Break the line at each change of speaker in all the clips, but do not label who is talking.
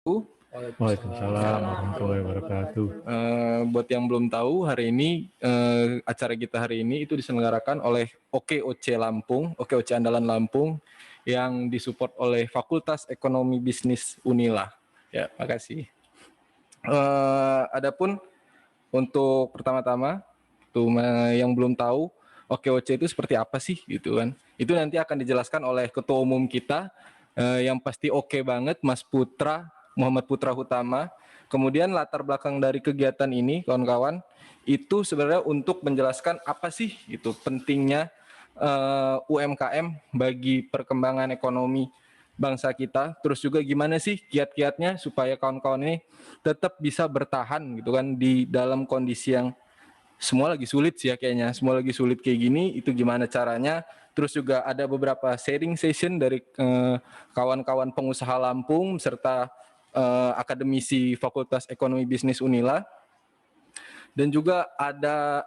Waalaikumsalam warahmatullahi wabarakatuh.
Buat yang belum tahu, hari ini acara kita hari ini itu diselenggarakan oleh OKOC Lampung, OKOC Andalan Lampung, yang disupport oleh Fakultas Ekonomi Bisnis Unila. Ya, makasih. Adapun untuk pertama-tama, yang belum tahu OKOC itu seperti apa sih, gitu kan? Itu nanti akan dijelaskan oleh Ketua Umum kita, yang pasti oke banget, Mas Putra, Muhammad Putra Hutama. Kemudian latar belakang dari kegiatan ini, kawan-kawan, itu sebenarnya untuk menjelaskan apa sih itu pentingnya UMKM bagi perkembangan ekonomi bangsa kita. Terus juga gimana sih kiat-kiatnya supaya kawan-kawan ini tetap bisa bertahan gitu kan di dalam kondisi yang semua lagi sulit sih ya kayaknya. Semua lagi sulit kayak gini, itu gimana caranya. Terus juga ada beberapa sharing session dari kawan-kawan pengusaha Lampung serta akademisi Fakultas Ekonomi Bisnis Unila. Dan juga ada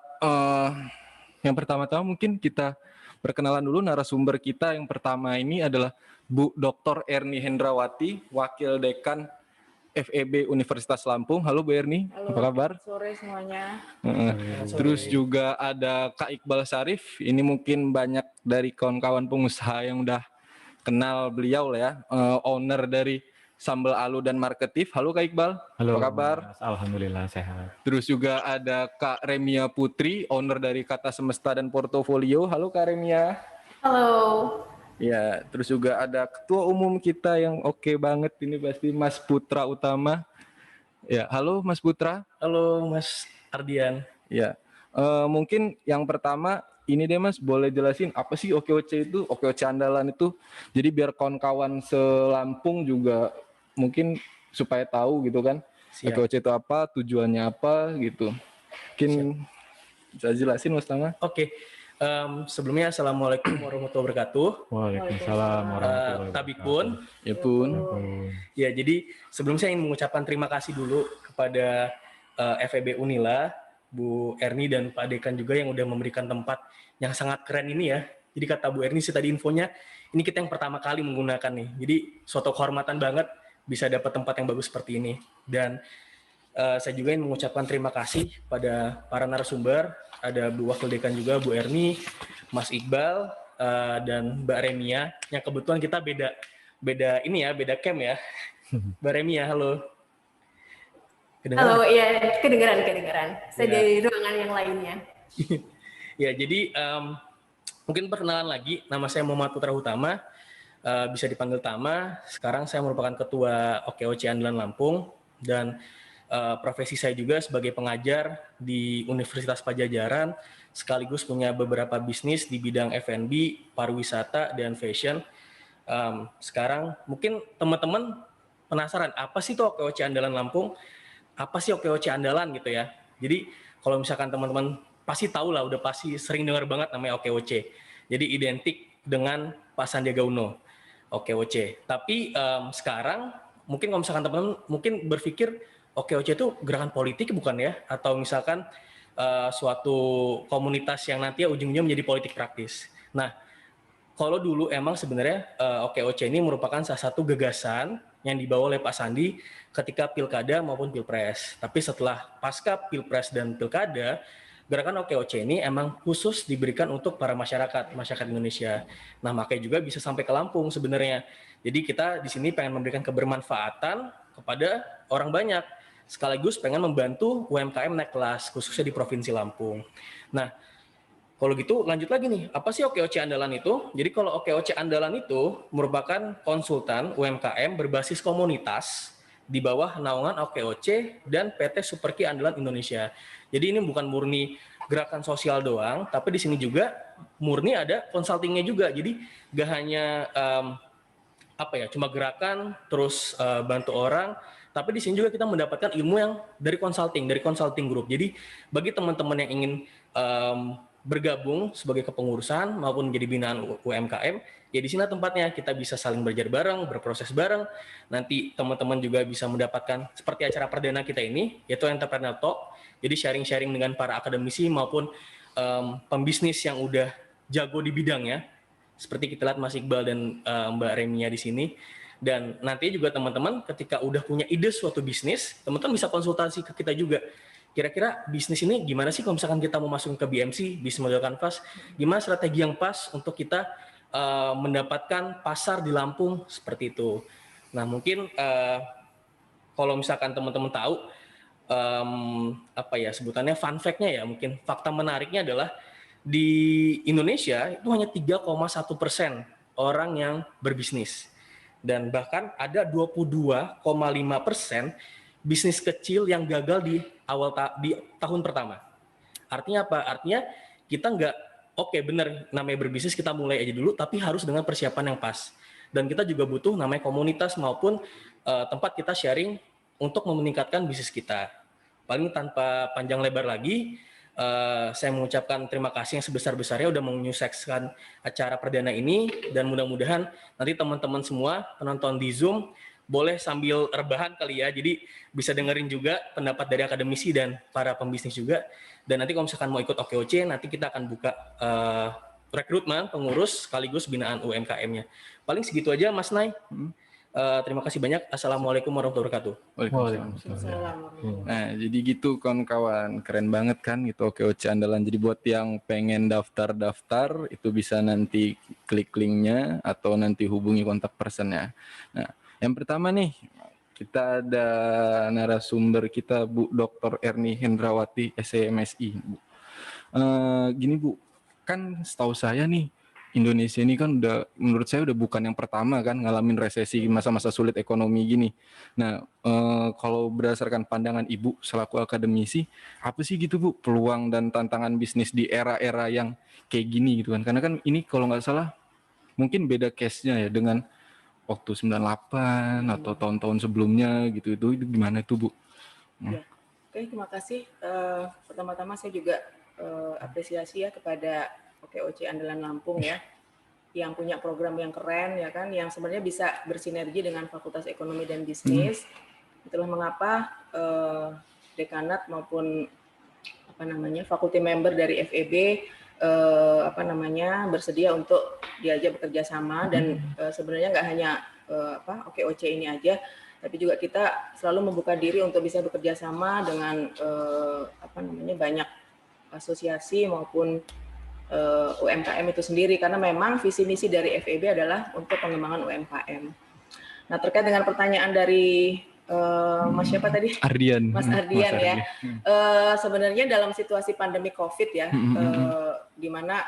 yang pertama-tama mungkin kita perkenalan dulu narasumber kita. Yang pertama ini adalah Bu Dr. Erni Hendrawati, Wakil Dekan FEB Universitas Lampung. Halo Bu Erni,
Halo,
apa kabar?
sore semuanya.
Terus juga ada Kak Iqbal Sarif. Ini mungkin banyak dari kawan-kawan pengusaha yang udah kenal beliau lah ya, owner dari Sambal Alu dan Marketif. Halo Kak Iqbal,
Halo,
apa kabar?
Mas. Alhamdulillah sehat.
Terus juga ada Kak Remia Putri, owner dari Kata Semesta dan Portofolio. Halo Kak Remia.
Halo.
Ya, terus juga ada Ketua Umum kita yang oke banget ini pasti Mas Putra Utama. Ya, halo Mas Putra.
Halo Mas Ardian.
Ya, mungkin yang pertama ini deh Mas, boleh jelasin apa sih OKOC itu, OKOC Andalan itu. Jadi biar kawan-kawan selampung juga mungkin supaya tahu gitu kan.
Siap.
OKOC itu apa, tujuannya apa gitu. Mungkin bisa jelasin Mas Tama.
Oke. Sebelumnya Assalamualaikum warahmatullahi wabarakatuh.
Waalaikumsalam warahmatullahi wabarakatuh.
Tabikun.
Ya pun.
Ya, jadi sebelum saya ingin mengucapkan terima kasih dulu kepada FEB Unila, Bu Erni dan Pak Dekan juga yang udah memberikan tempat yang sangat keren ini ya. Jadi kata Bu Erni sih tadi infonya, ini kita yang pertama kali menggunakan nih. Jadi suatu kehormatan banget bisa dapat tempat yang bagus seperti ini. Dan saya juga ingin mengucapkan terima kasih pada para narasumber, ada Bu Wakil Dekan juga, Bu Erni, Mas Iqbal, dan Mbak Remia, yang kebetulan kita beda ini ya, beda camp ya. Mbak Remia, halo.
Kedengeran? Halo, iya kedengeran. Saya ya. Dari ruangan yang lainnya.
Ya, jadi mungkin perkenalan lagi, nama saya Muhammad Putra Hutama, bisa dipanggil Tama. Sekarang saya merupakan Ketua OKOC Andalan Lampung, dan profesi saya juga sebagai pengajar di Universitas Padjadjaran, sekaligus punya beberapa bisnis di bidang F&B, pariwisata, dan fashion. Sekarang mungkin teman-teman penasaran, apa sih tuh OKOC Andalan Lampung? Apa sih OKOC Andalan gitu ya? Jadi kalau misalkan teman-teman pasti tahu lah, udah pasti sering dengar banget namanya OKOC. Jadi identik dengan Pak Sandiaga Uno, OKOC. Tapi sekarang mungkin kalau misalkan teman-teman mungkin berpikir OKOC itu gerakan politik bukan ya? Atau misalkan suatu komunitas yang nanti ujung-ujungnya menjadi politik praktis. Nah, kalau dulu emang sebenarnya OKOC ini merupakan salah satu gagasan yang dibawa oleh Pak Sandi ketika pilkada maupun pilpres. Tapi setelah pasca pilpres dan pilkada, gerakan OKOC ini emang khusus diberikan untuk para masyarakat Indonesia. Nah, makanya juga bisa sampai ke Lampung sebenarnya. Jadi kita di sini pengen memberikan kebermanfaatan kepada orang banyak, sekaligus pengen membantu UMKM naik kelas, khususnya di Provinsi Lampung. Nah, kalau gitu lanjut lagi nih, apa sih OKOC Andalan itu? Jadi kalau OKOC Andalan itu merupakan konsultan UMKM berbasis komunitas di bawah naungan OKOC dan PT Superki Andalan Indonesia. Jadi ini bukan murni gerakan sosial doang, tapi di sini juga murni ada consultingnya juga. Jadi gak hanya cuma gerakan terus bantu orang, tapi di sini juga kita mendapatkan ilmu yang dari consulting group. Jadi bagi teman-teman yang ingin bergabung sebagai kepengurusan maupun menjadi binaan UMKM, ya di sini tempatnya kita bisa saling belajar bareng, berproses bareng. Nanti teman-teman juga bisa mendapatkan seperti acara perdana kita ini, yaitu Entrepreneur Talk. Jadi sharing-sharing dengan para akademisi maupun pembisnis yang udah jago di bidangnya. Seperti kita lihat Mas Iqbal dan Mbak Remia di sini. Dan nanti juga teman-teman ketika udah punya ide suatu bisnis, teman-teman bisa konsultasi ke kita juga. Kira-kira bisnis ini gimana sih kalau misalkan kita mau masukin ke BMC, Business Model Canvas, gimana strategi yang pas untuk kita mendapatkan pasar di Lampung seperti itu. Nah mungkin kalau misalkan teman-teman tahu, apa ya sebutannya fun fact-nya ya, mungkin fakta menariknya adalah di Indonesia itu hanya 3,1% orang yang berbisnis. Dan bahkan ada 22,5% bisnis kecil yang gagal di di tahun pertama. Artinya apa? Artinya kita nggak oke bener namanya berbisnis kita mulai aja dulu, tapi harus dengan persiapan yang pas. Dan kita juga butuh namanya komunitas maupun tempat kita sharing untuk meningkatkan bisnis kita. Paling tanpa panjang lebar lagi, saya mengucapkan terima kasih yang sebesar-besarnya udah menyukseskan acara perdana ini, dan mudah-mudahan nanti teman-teman semua penonton di Zoom boleh sambil rebahan kali ya, jadi bisa dengerin juga pendapat dari akademisi dan para pembisnis juga. Dan nanti kalau misalkan mau ikut OKOC, nanti kita akan buka rekrutmen pengurus sekaligus binaan UMKM-nya. Paling segitu aja Mas Nay. Terima kasih banyak. Assalamualaikum warahmatullahi wabarakatuh.
Waalaikumsalam. Nah, jadi gitu kawan-kawan, keren banget kan gitu OKOC andalan. Jadi buat yang pengen daftar itu bisa nanti klik linknya atau nanti hubungi kontak personnya. Nah, yang pertama nih kita ada narasumber kita Bu Dr. Erni Hendrawati SMSI. Bu. Gini Bu, kan setahu saya nih Indonesia ini kan udah menurut saya udah bukan yang pertama kan ngalamin resesi masa-masa sulit ekonomi gini. Nah, kalau berdasarkan pandangan Ibu selaku akademisi, apa sih gitu Bu peluang dan tantangan bisnis di era-era yang kayak gini gitu kan? Karena kan ini kalau nggak salah mungkin beda case-nya ya dengan waktu 98 atau tahun-tahun sebelumnya gitu. Itu gimana tuh Bu?
Ya. Oke, terima kasih. Pertama-tama saya juga apresiasi ya kepada OKOC Andalan Lampung ya, yang punya program yang keren ya kan, yang sebenarnya bisa bersinergi dengan Fakultas Ekonomi dan Bisnis. Itulah mengapa dekanat maupun fakulti member dari FEB bersedia untuk diajak bekerja sama, dan sebenarnya nggak hanya OKOC ini aja, tapi juga kita selalu membuka diri untuk bisa bekerja sama dengan banyak asosiasi maupun UMKM itu sendiri, karena memang visi misi dari FEB adalah untuk pengembangan UMKM. Nah, terkait dengan pertanyaan dari Mas siapa tadi?
Ardian.
Mas Ardian ya. Sebenarnya dalam situasi pandemi COVID ya, di mana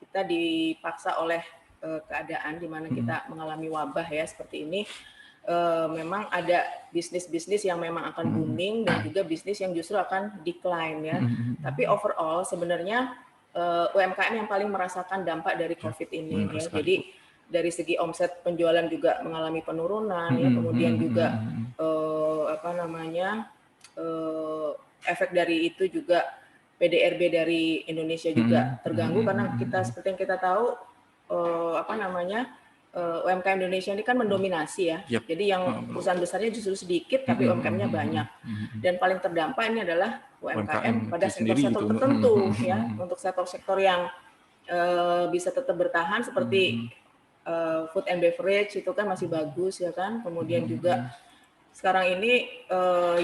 kita dipaksa oleh keadaan di mana kita mengalami wabah ya seperti ini, memang ada bisnis-bisnis yang memang akan booming dan juga bisnis yang justru akan decline ya. Tapi overall sebenarnya UMKM yang paling merasakan dampak dari COVID ini ya. Jadi dari segi omset penjualan juga mengalami penurunan ya, kemudian juga efek dari itu juga PDRB dari Indonesia juga terganggu, karena kita seperti yang kita tahu UMKM Indonesia ini kan mendominasi ya. Jadi yang perusahaan besarnya justru sedikit, tapi UMKM-nya banyak. Dan paling terdampak ini adalah UMKM pada sektor-sektor tertentu ya. Untuk sektor-sektor yang bisa tetap bertahan seperti food and beverage itu kan masih bagus ya kan. Kemudian juga sekarang ini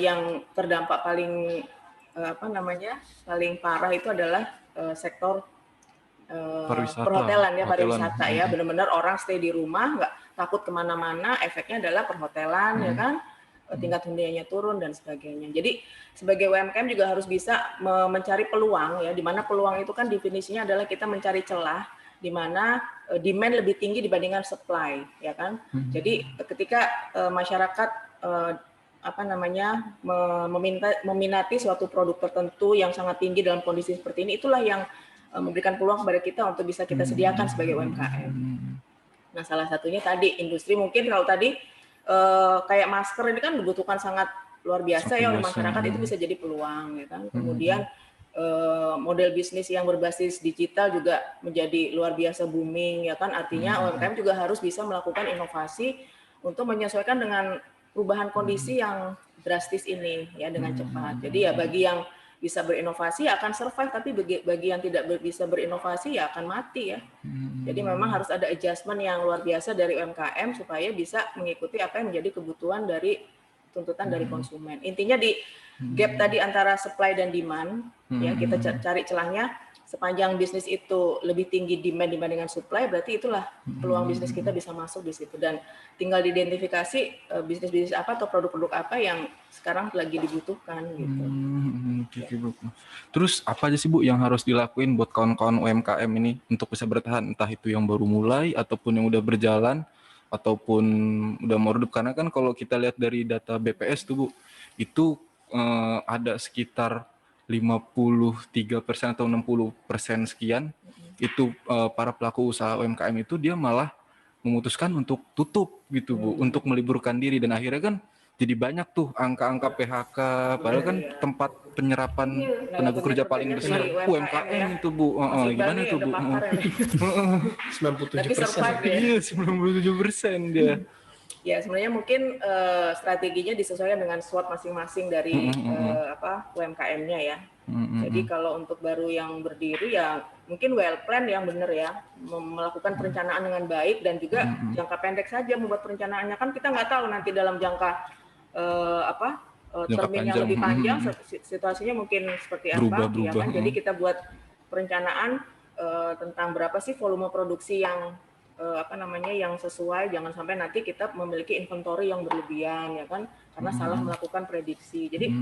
yang terdampak paling paling parah itu adalah sektor perhotelan ya, pariwisata ya, benar-benar orang stay di rumah, nggak takut kemana-mana, efeknya adalah perhotelan ya kan, tingkat huniannya turun dan sebagainya. Jadi sebagai UMKM juga harus bisa mencari peluang ya, di mana peluang itu kan definisinya adalah kita mencari celah di mana demand lebih tinggi dibandingkan supply ya kan. Jadi ketika masyarakat meminati suatu produk tertentu yang sangat tinggi dalam kondisi seperti ini, itulah yang memberikan peluang kepada kita untuk bisa kita sediakan sebagai UMKM. Nah, salah satunya tadi industri, mungkin kalau tadi kayak masker ini kan dibutuhkan sangat luar biasa ya oleh masyarakat, itu bisa jadi peluang ya kan. Kemudian model bisnis yang berbasis digital juga menjadi luar biasa booming ya kan. Artinya UMKM juga harus bisa melakukan inovasi untuk menyesuaikan dengan perubahan kondisi yang drastis ini ya dengan cepat. Jadi ya bagi yang bisa berinovasi ya akan survive, tapi bagi yang tidak bisa berinovasi ya akan mati ya. Jadi memang harus ada adjustment yang luar biasa dari UMKM supaya bisa mengikuti apa yang menjadi kebutuhan dari tuntutan dari konsumen. Intinya di gap tadi antara supply dan demand, ya kita cari celahnya. Sepanjang bisnis itu lebih tinggi demand dibandingkan supply, berarti itulah peluang bisnis kita bisa masuk di situ. Dan tinggal diidentifikasi bisnis-bisnis apa atau produk-produk apa yang sekarang lagi dibutuhkan gitu.
Oke, Bu. Terus apa aja sih Bu yang harus dilakuin buat kawan-kawan UMKM ini untuk bisa bertahan, entah itu yang baru mulai ataupun yang udah berjalan ataupun udah mau redup? Karena kan kalau kita lihat dari data BPS tuh Bu, itu ada sekitar 53% atau 60% sekian itu para pelaku usaha UMKM itu dia malah memutuskan untuk tutup gitu Bu, untuk meliburkan diri, dan akhirnya kan jadi banyak tuh angka-angka PHK, padahal kan tempat penyerapan tenaga kerja paling besar UMKM itu Bu. Gimana tuh Bu?
97%.
Tapi survive ya.
Iya, 97% dia.
Ya sebenarnya mungkin strateginya disesuaikan dengan SWOT masing-masing dari UMKM-nya ya. Jadi kalau untuk baru yang berdiri ya mungkin well plan yang benar ya, melakukan perencanaan dengan baik dan juga jangka pendek saja membuat perencanaannya, kan kita nggak tahu nanti dalam jangka termin yang lebih panjang situasinya mungkin seperti apa, ya kan? Jadi kita buat perencanaan tentang berapa sih volume produksi yang yang sesuai, jangan sampai nanti kita memiliki inventory yang berlebihan ya kan, karena salah melakukan prediksi. Jadi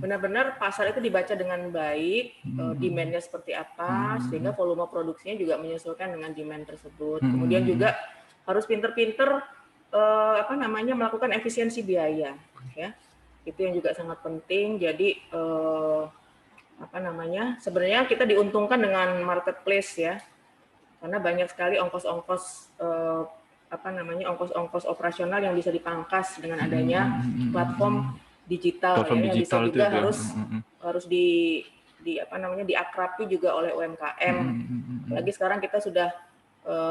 benar-benar pasar itu dibaca dengan baik, demand-nya seperti apa, sehingga volume produksinya juga menyesuaikan dengan demand tersebut. Kemudian juga harus pinter-pinter melakukan efisiensi biaya ya, itu yang juga sangat penting. Jadi sebenarnya kita diuntungkan dengan marketplace ya, karena banyak sekali ongkos-ongkos ongkos-ongkos operasional yang bisa dipangkas dengan adanya platform digital yang bisa juga harus diakrabi juga oleh UMKM. Apalagi sekarang kita sudah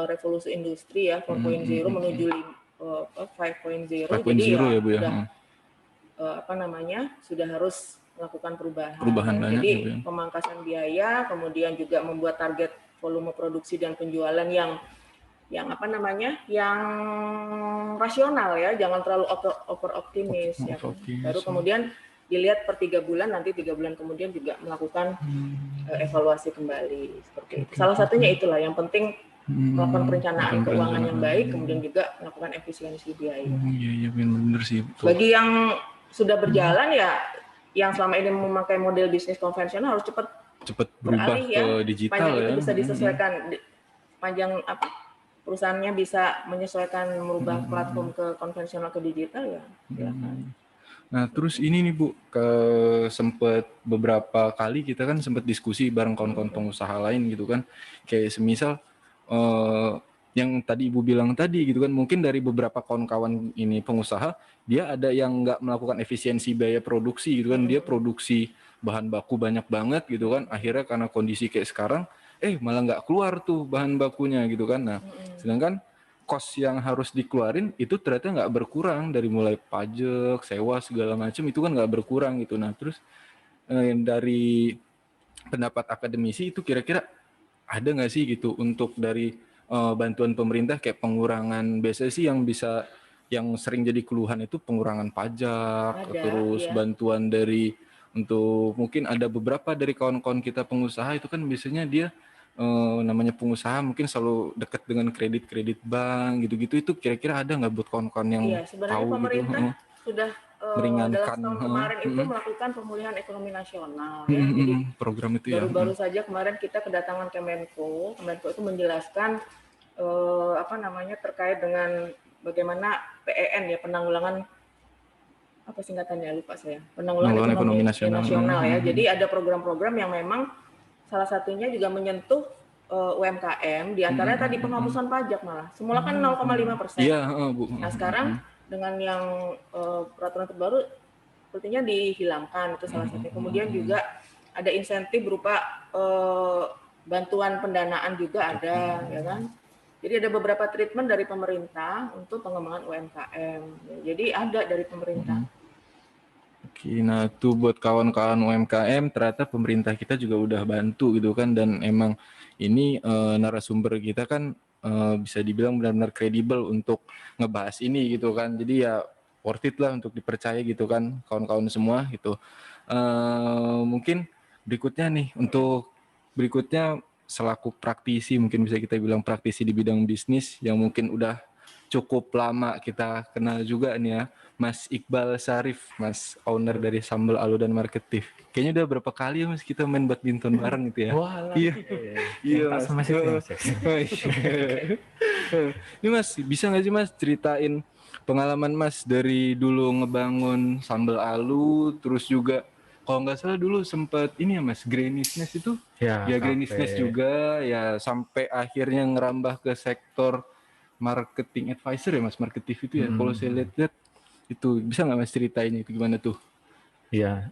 revolusi industri ya 4.0 menuju 5.0, jadi ya Bu, sudah harus melakukan perubahan ya. Jadi pemangkasan biaya, kemudian juga membuat target volume produksi dan penjualan yang rasional ya, jangan terlalu over optimis ya. Baru kemudian dilihat per 3 bulan, nanti 3 bulan kemudian juga melakukan evaluasi kembali seperti itu. Salah satunya itulah yang penting, melakukan perencanaan keuangan yang baik, kemudian juga melakukan efisiensi biaya.
Iya benar sih.
Bagi yang sudah berjalan ya, yang selama ini memakai model bisnis konvensional harus cepat
berubah
beralih,
ke digital
panjang
ya.
Itu bisa disesuaikan, panjang perusahaannya bisa menyesuaikan, merubah platform ke konvensional ke digital ya.
Nah terus ini nih Bu, sempat beberapa kali kita kan sempat diskusi bareng kawan-kawan pengusaha lain gitu kan, kayak semisal yang tadi Ibu bilang tadi gitu kan, mungkin dari beberapa kawan-kawan ini pengusaha, dia ada yang nggak melakukan efisiensi biaya produksi gitu kan, dia produksi bahan baku banyak banget gitu kan, akhirnya karena kondisi kayak sekarang, malah nggak keluar tuh bahan bakunya gitu kan. Nah, sedangkan cost yang harus dikeluarin itu ternyata nggak berkurang, dari mulai pajak, sewa segala macam itu kan nggak berkurang gitu. Nah, terus dari pendapat akademisi itu kira-kira ada nggak sih gitu untuk dari bantuan pemerintah kayak pengurangan, biasanya sih yang sering jadi keluhan itu pengurangan pajak, terus bantuan dari untuk mungkin ada beberapa dari kawan-kawan kita pengusaha itu kan biasanya dia namanya pengusaha mungkin selalu dekat dengan kredit bank gitu-gitu, itu kira-kira ada nggak buat kawan-kawan yang tahu
pemerintah
gitu?
Sudah
meringankan
dalam tahun kemarin itu melakukan pemulihan ekonomi nasional ya. Jadi
program itu
baru saja kemarin kita kedatangan Kemenko itu menjelaskan terkait dengan bagaimana PEN ya, penanggulangan penanggulangan ekonomi nasional ya. Jadi ada program-program yang memang salah satunya juga menyentuh UMKM, diantaranya tadi penghapusan pajak malah. Semula kan 0,5%.
Iya, Bu.
Nah sekarang dengan yang peraturan terbaru sepertinya dihilangkan, itu salah satunya. Kemudian juga ada insentif berupa bantuan pendanaan juga ada, ya kan. Jadi ada beberapa treatment dari pemerintah untuk pengembangan UMKM. Jadi ada dari pemerintah.
Oke, nah tuh buat kawan-kawan UMKM ternyata pemerintah kita juga udah bantu gitu kan, dan emang ini narasumber kita kan bisa dibilang benar-benar kredibel untuk ngebahas ini gitu kan. Jadi ya worth it lah untuk dipercaya gitu kan kawan-kawan semua gitu. Mungkin berikutnya nih, untuk berikutnya selaku praktisi, mungkin bisa kita bilang praktisi di bidang bisnis yang mungkin udah cukup lama kita kenal juga nih ya, Mas Iqbal Sarif, Mas owner dari Sambal Alu dan Marketif. Kayaknya udah berapa kali ya Mas kita main badminton bareng gitu ya.
Wah,
Iya. Iya
tak
Mas.
sama situ, Mas.
Ini Mas, bisa nggak sih Mas ceritain pengalaman Mas dari dulu ngebangun Sambal Alu, terus juga kalau nggak salah dulu sempat ini ya Mas, Granny Snack itu?
Ya,
Ya Granny Snack juga, ya sampai akhirnya ngerambah ke sektor marketing advisor ya Mas, marketing itu ya. Kalau saya lihat-lihat itu, bisa nggak Mas ceritain itu gimana tuh?
Iya.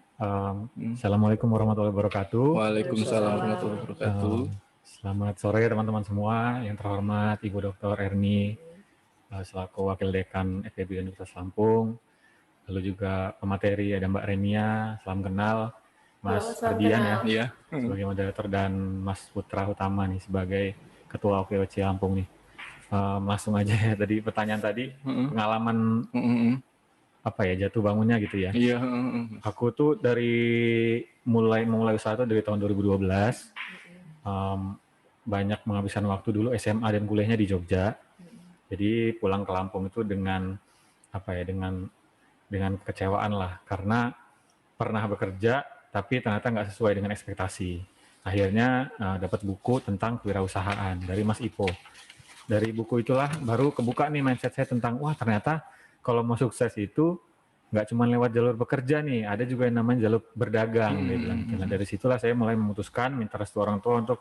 Assalamualaikum warahmatullahi wabarakatuh.
Waalaikumsalam warahmatullahi wabarakatuh.
Selamat sore teman-teman semua. Yang terhormat Ibu Dr. Erni selaku Wakil Dekan FEB Universitas Lampung. Lalu juga pemateri ada Mbak Renia, salam kenal. Mas Ferdian ya,
Iya.
sebagai moderator, dan Mas Putra Utama nih sebagai Ketua OKOC Lampung nih. Langsung aja ya, tadi pertanyaan tadi, pengalaman apa ya, jatuh bangunnya gitu ya.
Iya.
Aku tuh dari mulai usaha tuh dari tahun 2012. Banyak menghabiskan waktu dulu SMA dan kuliahnya di Jogja. Jadi pulang ke Lampung itu dengan apa ya, dengan kekecewaan lah, karena pernah bekerja tapi ternyata nggak sesuai dengan ekspektasi. Akhirnya dapat buku tentang kewirausahaan dari Mas Ipo. Dari buku itulah baru kebuka nih mindset saya tentang, wah ternyata kalau mau sukses itu nggak cuma lewat jalur bekerja nih, ada juga yang namanya jalur berdagang. Dia bilang. Nah dari situlah saya mulai memutuskan minta restu orang tua untuk,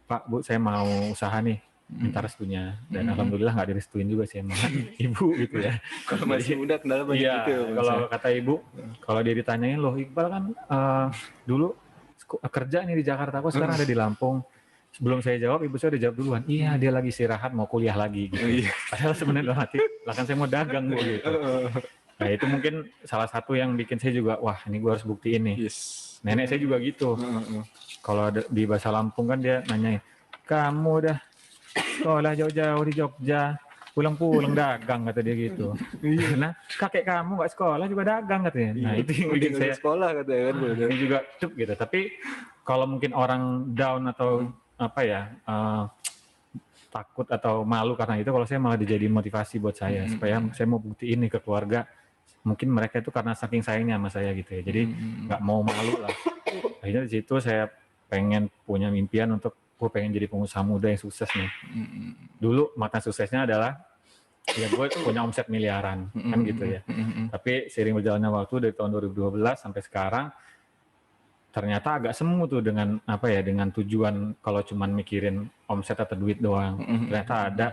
Pak, Bu, saya mau usaha nih, minta restunya. Dan alhamdulillah nggak direstuin juga sih sama ibu gitu ya.
Kalau masih muda kendala banyak
Iya,
gitu ya Mas.
kalau kata ibu, kalau dia ditanyain, loh Iqbal kan dulu kerja nih di Jakarta, kok sekarang ada di Lampung. Sebelum saya jawab, ibu saya udah jawab duluan, iya dia lagi istirahat mau kuliah lagi gitu. Padahal sebenarnya dalam hati, lah kan saya mau dagang Bu gitu. Nah itu mungkin salah satu yang bikin saya juga, wah ini gue harus buktiin nih. Nenek saya juga gitu. Kalau di bahasa Lampung kan dia nanyain, kamu udah sekolah jauh-jauh di Jogja, pulang-pulang dagang, kata dia gitu. Nah kakek kamu nggak sekolah juga dagang katanya. Nah itu yang bikin saya
sekolah katanya kan.
ini juga cuk gitu. Tapi kalau mungkin orang down atau apa ya, takut atau malu karena itu, kalau saya malah dijadiin motivasi buat saya supaya saya mau buktiin nih ke keluarga, mungkin mereka itu karena saking sayangnya sama saya gitu ya, jadi nggak mau malu lah. Akhirnya di situ saya pengen punya impian untuk gue pengen jadi pengusaha muda yang sukses nih. Dulu makna suksesnya adalah ya gue punya omset miliaran kan gitu ya. Tapi seiring berjalannya waktu dari tahun 2012 sampai sekarang, ternyata agak semu tuh dengan apa ya, dengan tujuan kalau cuman mikirin omset atau duit doang. Ternyata ada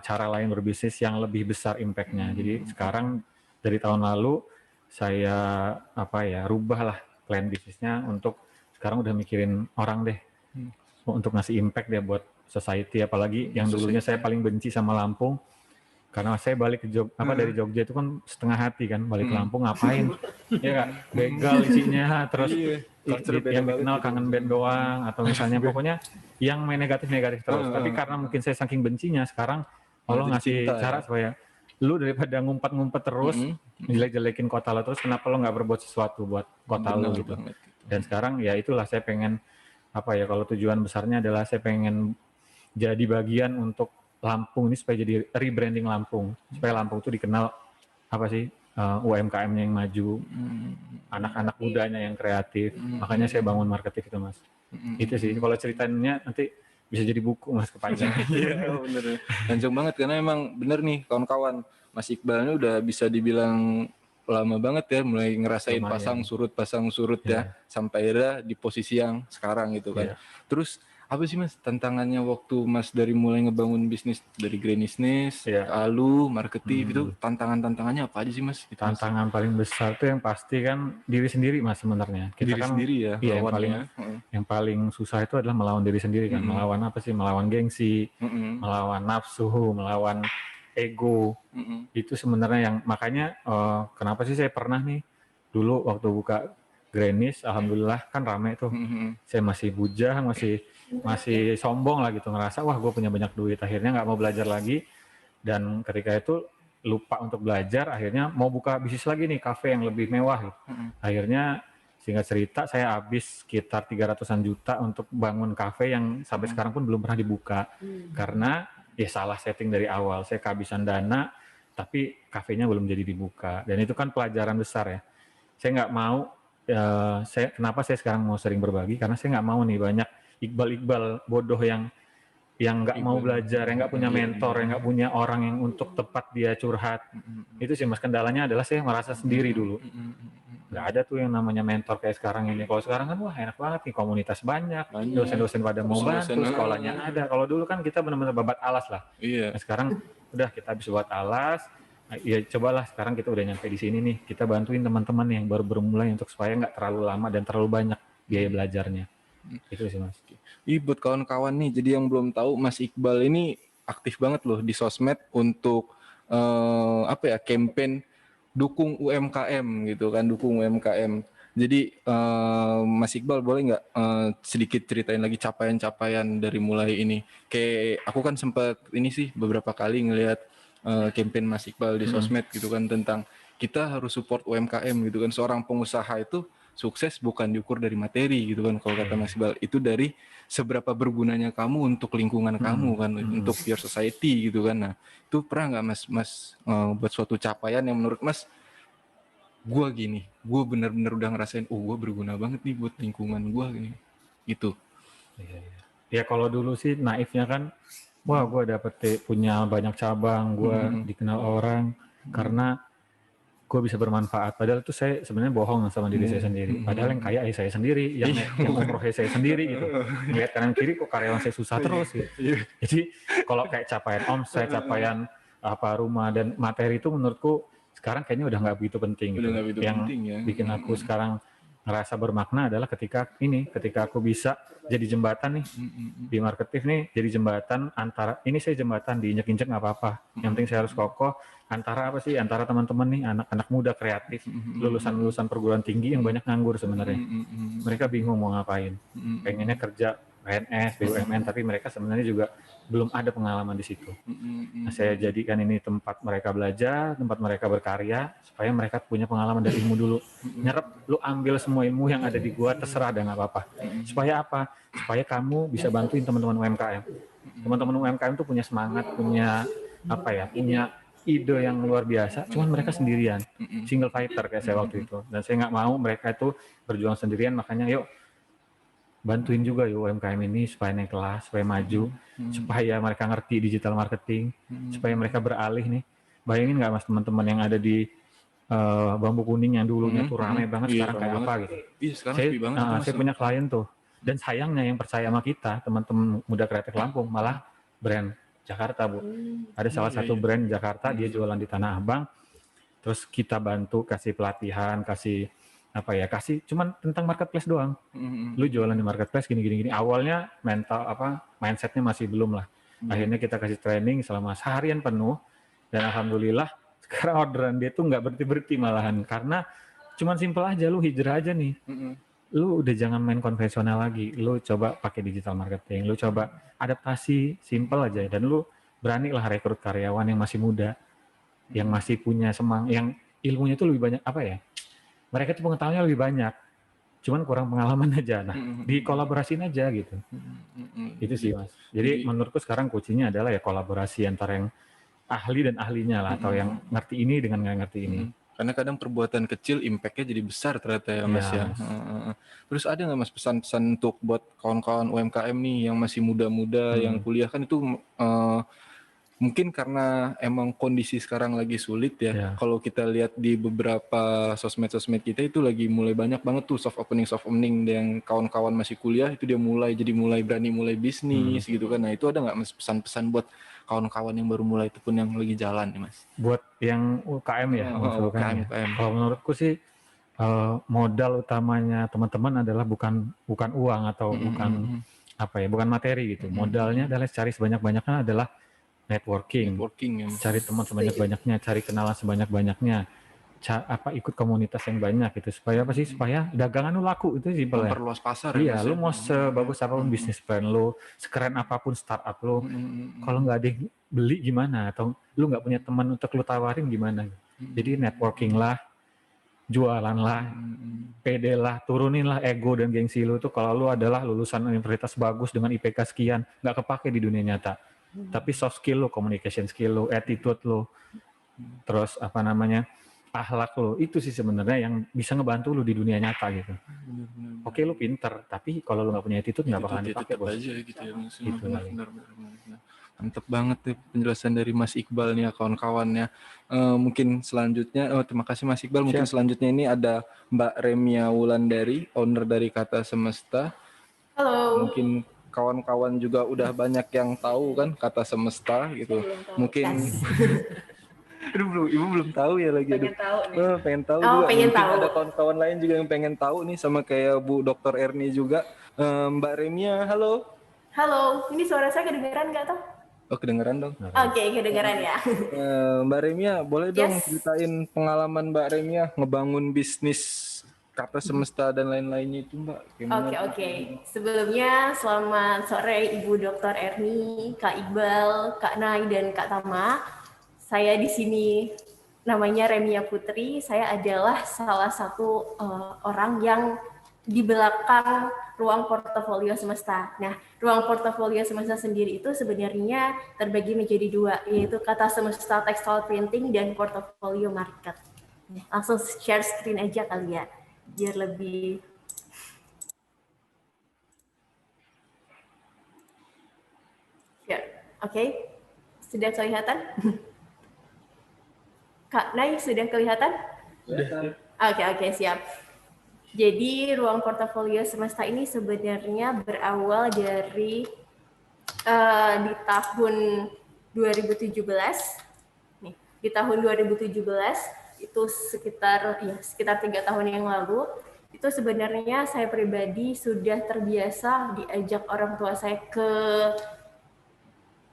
cara lain berbisnis yang lebih besar impact-nya. Jadi sekarang dari tahun lalu saya apa ya, rubah lah plan bisnisnya untuk sekarang udah mikirin orang deh, untuk ngasih impact deh buat society. Apalagi yang dulunya saya paling benci sama Lampung, karena saya balik ke dari Jogja itu kan setengah hati kan, balik ke Lampung ngapain? Ya kak, begal isinya, terus yang dikenal kangen band doang, atau misalnya pokoknya yang main negatif terus. Tapi karena mungkin saya saking bencinya, sekarang Allah ngasih cara supaya lu daripada ngumpet-ngumpet terus, jelek-jelekin kota lo terus, kenapa lo nggak berbuat sesuatu buat kota lo gitu. Dan sekarang ya itulah saya pengen apa ya, kalau tujuan besarnya adalah saya pengen jadi bagian untuk Lampung ini supaya jadi rebranding Lampung, supaya Lampung itu dikenal apa sih, UMKM-nya yang maju, anak-anak mudanya yang kreatif. Makanya saya bangun marketing itu Mas. Itu sih, kalau ceritanya nanti bisa jadi buku Mas, kepanjangan.
Iya bener, panjang banget karena emang bener nih kawan-kawan, Mas Iqbal ini udah bisa dibilang lama banget ya, mulai ngerasain pasang surut ya, sampai akhirnya di posisi yang sekarang gitu kan. Terus apa sih Mas tantangannya waktu Mas dari mulai ngebangun bisnis dari Granny Snack, Alu, marketing itu, tantangannya apa aja sih Mas?
Tantangan paling besar tuh yang pasti kan diri sendiri Mas sebenarnya. Kita
diri
kan
sendiri ya,
iya, yang paling susah itu adalah melawan diri sendiri kan. Melawan apa sih? Melawan gengsi, melawan nafsu, melawan ego. Itu sebenarnya yang makanya kenapa sih saya pernah nih dulu waktu buka Grenis, alhamdulillah kan rame tuh. Saya masih bujang, masih sombong lah gitu, ngerasa wah gue punya banyak duit, akhirnya nggak mau belajar lagi, dan ketika itu lupa untuk belajar, akhirnya mau buka bisnis lagi nih, kafe yang lebih mewah gitu. Akhirnya singkat cerita saya habis sekitar 300-an juta untuk bangun kafe yang sampai sekarang pun belum pernah dibuka, karena ya salah setting dari awal, saya kehabisan dana, tapi kafenya belum jadi dibuka, dan itu kan pelajaran besar ya. Saya nggak mau, kenapa saya sekarang mau sering berbagi, karena saya nggak mau nih banyak Iqbal bodoh yang nggak mau belajar, yang nggak punya mentor, yang nggak punya orang yang untuk tepat dia curhat. Itu sih Mas, kendalanya adalah saya merasa sendiri dulu. Nggak ada tuh yang namanya mentor kayak sekarang ini. Kalau sekarang kan wah enak banget nih, komunitas banyak, dosen-dosen pada mau bantu, sekolahnya ada. Kalau dulu kan kita benar-benar babat alas lah. Nah, sekarang udah kita habis buat alas, ya cobalah sekarang kita udah nyampe di sini nih, kita bantuin teman-teman yang baru bermulai untuk supaya nggak terlalu lama dan terlalu banyak biaya belajarnya. Itu sih Mas.
Buat kawan-kawan nih, jadi yang belum tahu, Mas Iqbal ini aktif banget loh di sosmed untuk campaign dukung UMKM gitu kan, dukung UMKM. Jadi Mas Iqbal boleh nggak sedikit ceritain lagi capaian-capaian dari mulai ini? Kayak aku kan sempat ini sih beberapa kali ngelihat campaign Mas Iqbal di sosmed gitu kan, tentang kita harus support UMKM gitu kan. Seorang pengusaha itu sukses bukan diukur dari materi gitu kan, kalau kata Mas Iqbal, itu dari seberapa bergunanya kamu untuk lingkungan kamu kan, untuk your society gitu kan. Nah, itu pernah nggak Mas buat suatu capaian yang menurut Mas, gue bener-bener udah ngerasain, gue berguna banget nih buat lingkungan gue gini, gitu.
Ya kalau dulu sih naifnya kan, wah gue punya banyak cabang, gue dikenal orang karena gue bisa bermanfaat. Padahal itu saya sebenarnya bohong sama diri saya sendiri. Padahal yang kaya saya sendiri, yang umrohnya saya sendiri gitu. Ngeliat kanan kiri kok karyawan saya susah terus gitu. Jadi kalau kayak capaian omset, capaian rumah dan materi itu menurutku sekarang kayaknya udah nggak begitu penting gitu. Yang bikin aku sekarang ngerasa bermakna adalah ketika aku bisa jadi jembatan nih di Marketif nih, jadi jembatan antara ini, saya jembatan diinjek-injek nggak apa-apa, yang penting saya harus kokoh antara antara teman-teman nih, anak-anak muda kreatif, lulusan perguruan tinggi yang banyak nganggur sebenarnya. Mereka bingung mau ngapain, pengennya kerja PNS, BUMN, tapi mereka sebenarnya juga belum ada pengalaman di situ. Nah, saya jadikan ini tempat mereka belajar, tempat mereka berkarya, supaya mereka punya pengalaman dari ilmu dulu. Nyerap, lu ambil semua ilmu yang ada di gua, terserah, dan nggak apa-apa. Supaya apa? Supaya kamu bisa bantuin teman-teman UMKM. Teman-teman UMKM tuh punya semangat, punya ide yang luar biasa, cuman mereka sendirian, single fighter kayak saya waktu itu. Dan saya nggak mau mereka itu berjuang sendirian, makanya yuk bantuin juga yuk UMKM ini supaya naik kelas, supaya maju, supaya mereka ngerti digital marketing, supaya mereka beralih nih. Bayangin nggak Mas, teman-teman yang ada di Bambu Kuning yang dulunya tuh ramai banget, sekarang kayak apa gitu. Saya punya klien tuh, dan sayangnya yang percaya sama kita, teman-teman muda kreatif Lampung, malah brand Jakarta, Bu. Ada salah satu brand Jakarta, dia jualan di Tanah Abang, terus kita bantu kasih pelatihan, kasih cuman tentang marketplace doang. Lu jualan di marketplace gini. Awalnya mindsetnya masih belum lah. Akhirnya kita kasih training selama seharian penuh, dan alhamdulillah sekarang orderan dia tuh nggak berhenti malahan, karena cuman simple aja, lu hijrah aja nih. Lu udah jangan main konvensional lagi, lu coba pakai digital marketing, lu coba adaptasi simple aja, dan lu berani lah rekrut karyawan yang masih muda, yang masih punya semangat, yang ilmunya tuh lebih banyak mereka tuh pengetahuannya lebih banyak, cuman kurang pengalaman aja. Nah, dikolaborasiin aja gitu. Itu sih Mas. Jadi menurutku sekarang kuncinya adalah ya kolaborasi antara yang ahli dan ahlinya lah, atau yang ngerti ini dengan nggak ngerti ini.
Karena kadang perbuatan kecil impact-nya jadi besar ternyata ya Mas ya. Terus ada nggak Mas pesan-pesan untuk buat kawan-kawan UMKM nih yang masih muda-muda, yang kuliah kan itu mungkin karena emang kondisi sekarang lagi sulit ya. Kalau kita lihat di beberapa sosmed-sosmed kita itu lagi mulai banyak banget tuh soft opening yang kawan-kawan masih kuliah itu dia mulai berani mulai bisnis gitu kan. Nah, itu ada nggak Mas pesan-pesan buat kawan-kawan yang baru mulai itu pun yang lagi jalan nih Mas?
Buat yang UKM ya, UKM. Kalau menurutku sih modal utamanya teman-teman adalah bukan uang atau bukan materi gitu. Modalnya adalah cari sebanyak-banyaknya adalah networking ya. Cari teman sebanyak-banyaknya, cari kenalan sebanyak-banyaknya. ikut komunitas yang banyak gitu supaya apa sih, supaya dagangan lu laku, itu simpel ya.
Memperluas pasar
Iya,
Mas,
lu
ya.
mau sebagus apapun bisnis plan lu, sekeren apapun startup lu, kalau nggak ada yang beli gimana, atau lu nggak punya teman untuk lu tawarin gimana. Jadi networking lah, jualan lah, pede lah, turunin lah ego dan gengsi lu tuh. Kalau lu adalah lulusan universitas bagus dengan IPK sekian, nggak kepake di dunia nyata. Tapi soft skill lu, communication skill lu, attitude lu, terus akhlak lu, itu sih sebenarnya yang bisa ngebantu lu di dunia nyata gitu. Oke, lu pinter, tapi kalau lu nggak punya attitude nggak bakalan dipakai, bos.
aja gitu ya Mas.
Gitu kali.
Benar. Mantap banget tuh penjelasan dari Mas Iqbal nih ya, kawan-kawannya. Mungkin selanjutnya, terima kasih Mas Iqbal. Mungkin selanjutnya ini ada Mbak Remia Wulandari, owner dari Kata Semesta.
Halo.
Mungkin kawan-kawan juga udah banyak yang tahu kan Kata Semesta gitu. Mungkin Aduh, Ibu belum tahu ya lagi.
Pengen tahu nih.
Pengen tahu
Oh,
juga.
pengen
Mungkin
tahu.
ada kawan-kawan lain juga yang pengen tahu nih, sama kayak Bu Dr. Erni juga. Mbak Remia, halo.
Halo, ini suara saya kedengeran nggak toh?
Oh, kedengeran dong.
Oke, kedengeran ya.
Mbak Remia, boleh dong
Yes.
ceritain pengalaman Mbak Remia ngebangun bisnis Kata Semesta dan lain-lainnya itu, Mbak. Gimana?
Oke. Sebelumnya selamat sore Ibu Dr. Erni, Kak Iqbal, Kak Nai, dan Kak Tama. Saya di sini namanya Remia Putri. Saya adalah salah satu orang yang di belakang ruang portofolio Semesta. Nah, ruang portofolio Semesta sendiri itu sebenarnya terbagi menjadi dua, yaitu Kata Semesta Textile Printing dan portofolio market. Langsung share screen aja kali ya, biar lebih share. Oke, sudah kelihatan? Kak Nai, sudah kelihatan? Oke, siap. Jadi ruang portofolio Semesta ini sebenarnya berawal dari di tahun 2017. Nih, di tahun 2017 itu sekitar 3 tahun yang lalu, itu sebenarnya saya pribadi sudah terbiasa diajak orang tua saya ke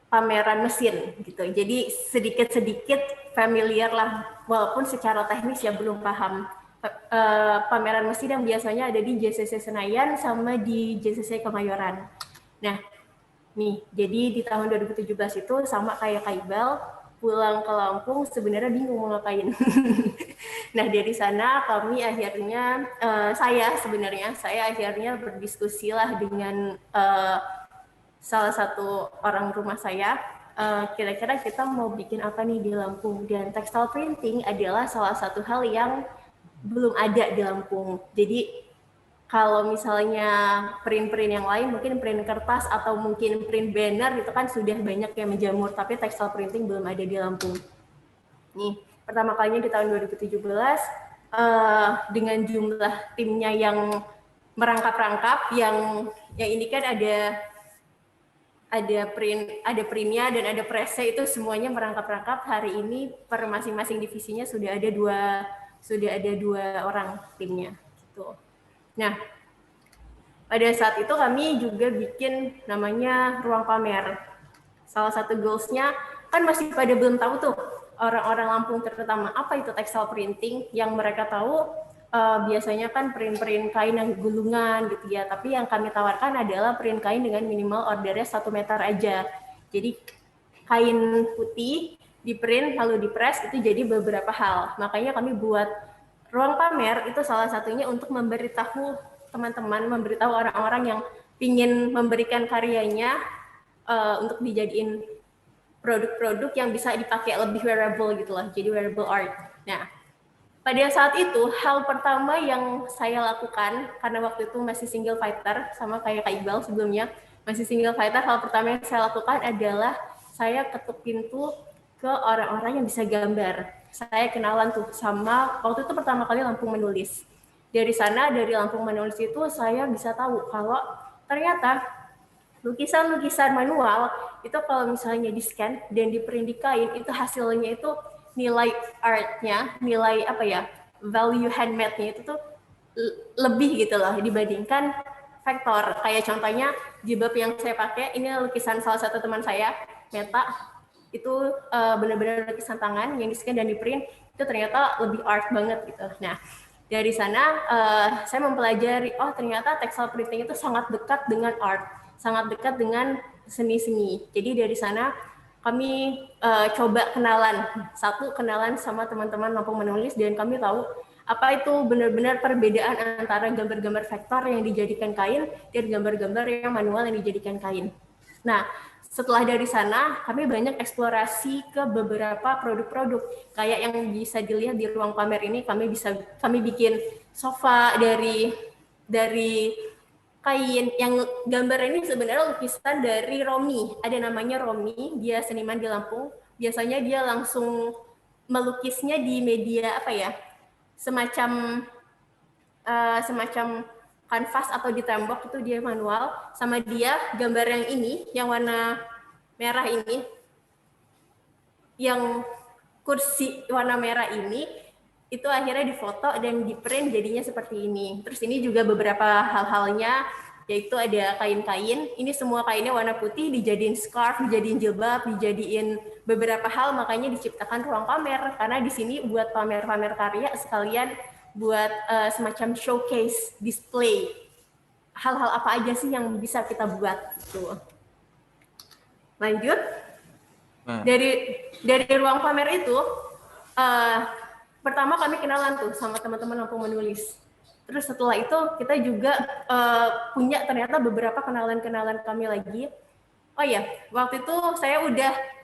pameran mesin gitu. Jadi sedikit-sedikit familiar lah, walaupun secara teknis ya belum paham. Pameran mesin yang biasanya ada di JCC Senayan sama di JCC Kemayoran. Nah, nih, jadi di tahun 2017 itu sama kayak Kak Iqbal, pulang ke Lampung sebenarnya bingung mau ngapain. Nah, dari sana kami akhirnya, saya akhirnya berdiskusi lah dengan salah satu orang rumah saya, kira-kira kita mau bikin apa nih di Lampung. Dan textile printing adalah salah satu hal yang belum ada di Lampung. Jadi kalau misalnya print-print yang lain, mungkin print kertas atau mungkin print banner itu kan sudah banyak yang menjamur, tapi textile printing belum ada di Lampung. Nih, pertama kalinya di tahun 2017 dengan jumlah timnya yang merangkap-rangkap, yang ini kan ada printnya dan ada pressnya, itu semuanya merangkap-rangkap. Hari ini per masing-masing divisinya sudah ada dua orang timnya gitu. Nah, pada saat itu kami juga bikin namanya ruang pamer. Salah satu goals-nya kan masih pada belum tahu tuh orang-orang Lampung terutama apa itu textile printing. Yang mereka tahu biasanya kan print kain yang gulungan gitu ya. Tapi yang kami tawarkan adalah print kain dengan minimal ordernya 1 meter aja. Jadi kain putih di print lalu di press itu jadi beberapa hal. Makanya kami buat ruang pamer itu salah satunya untuk memberitahu teman-teman, memberitahu orang-orang yang ingin memberikan karyanya untuk dijadiin produk-produk yang bisa dipakai lebih wearable gitu lah, jadi wearable art. Nah, pada saat itu hal pertama yang saya lakukan, karena waktu itu masih single fighter sama kayak Kak Iqbal sebelumnya, masih single fighter, hal pertama yang saya lakukan adalah saya ketuk pintu ke orang-orang yang bisa gambar. Saya kenalan tuh sama, waktu itu pertama kali Lampung Menulis. Dari sana, dari Lampung Menulis itu saya bisa tahu kalau ternyata lukisan-lukisan manual itu kalau misalnya di-scan dan di-print di kain, itu hasilnya itu nilai art-nya, nilai value handmade-nya itu tuh lebih gitu loh dibandingkan vektor. Kayak contohnya jilbab yang saya pakai, ini lukisan salah satu teman saya, Meta. Itu benar-benar lukisan tangan yang di-scan dan di-print, itu ternyata lebih art banget gitu. Nah, dari sana saya mempelajari, oh ternyata textile printing itu sangat dekat dengan art, sangat dekat dengan seni-seni. Jadi dari sana kami coba kenalan sama teman-teman Lampung Menulis, dan kami tahu apa itu benar-benar perbedaan antara gambar-gambar vektor yang dijadikan kain dan gambar-gambar yang manual yang dijadikan kain. Nah, setelah dari sana, kami banyak eksplorasi ke beberapa produk-produk. Kayak yang bisa dilihat di ruang pamer ini, kami bikin sofa dari kain. Yang gambar ini sebenarnya lukisan dari Romi. Ada namanya Romi, dia seniman di Lampung. Biasanya dia langsung melukisnya di media semacam kanvas atau di tembok, itu dia manual. Sama dia gambar yang ini, yang warna merah ini, yang kursi warna merah ini, itu akhirnya difoto dan di print jadinya seperti ini. Terus ini juga beberapa hal-halnya, yaitu ada kain-kain. Ini semua kainnya warna putih, dijadiin scarf, dijadiin jilbab, dijadiin beberapa hal, makanya diciptakan ruang pamer. Karena di sini buat pamer-pamer karya sekalian buat semacam showcase, display. Hal-hal apa aja sih yang bisa kita buat gitu. Lanjut. Dari ruang pamer itu, pertama kami kenalan tuh sama teman-teman Lampung Menulis. Terus setelah itu kita juga punya ternyata beberapa kenalan-kenalan kami lagi. Oh ya, waktu itu saya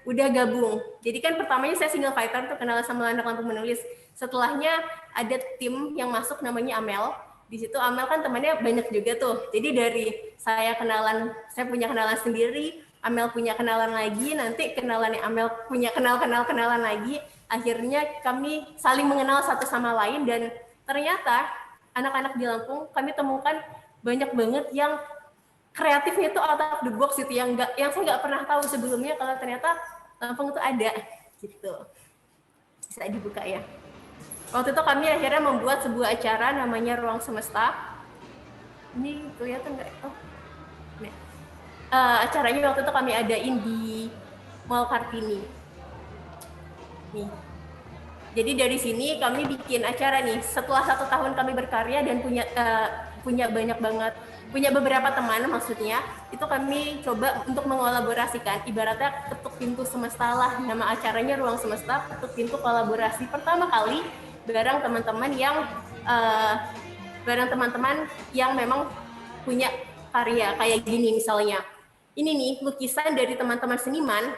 udah gabung. Jadi kan pertamanya saya single fighter tuh kenalan sama anak Lampung Menulis. Setelahnya ada tim yang masuk namanya Amel. Di situ Amel kan temannya banyak juga tuh. Jadi dari saya punya kenalan sendiri, Amel punya kenalan lagi, nanti kenalannya Amel punya kenalan lagi. Akhirnya kami saling mengenal satu sama lain, dan ternyata anak-anak di Lampung kami temukan banyak banget yang kreatifnya tuh out of the box gitu, yang saya nggak pernah tahu sebelumnya kalau ternyata Lampung itu ada gitu. Bisa dibuka ya. Waktu itu kami akhirnya membuat sebuah acara namanya Ruang Semesta. Ini kelihatan nggak? Oh, nih. Acaranya waktu itu kami adain di Mall Kartini. Nih. Jadi dari sini kami bikin acara nih. Setelah 1 tahun kami berkarya dan punya beberapa teman, maksudnya itu kami coba untuk mengolaborasikan, ibaratnya ketuk pintu semesta lah. Nama acaranya Ruang Semesta, ketuk pintu kolaborasi pertama kali bareng teman-teman yang memang punya karya kayak gini. Misalnya ini nih lukisan dari teman-teman seniman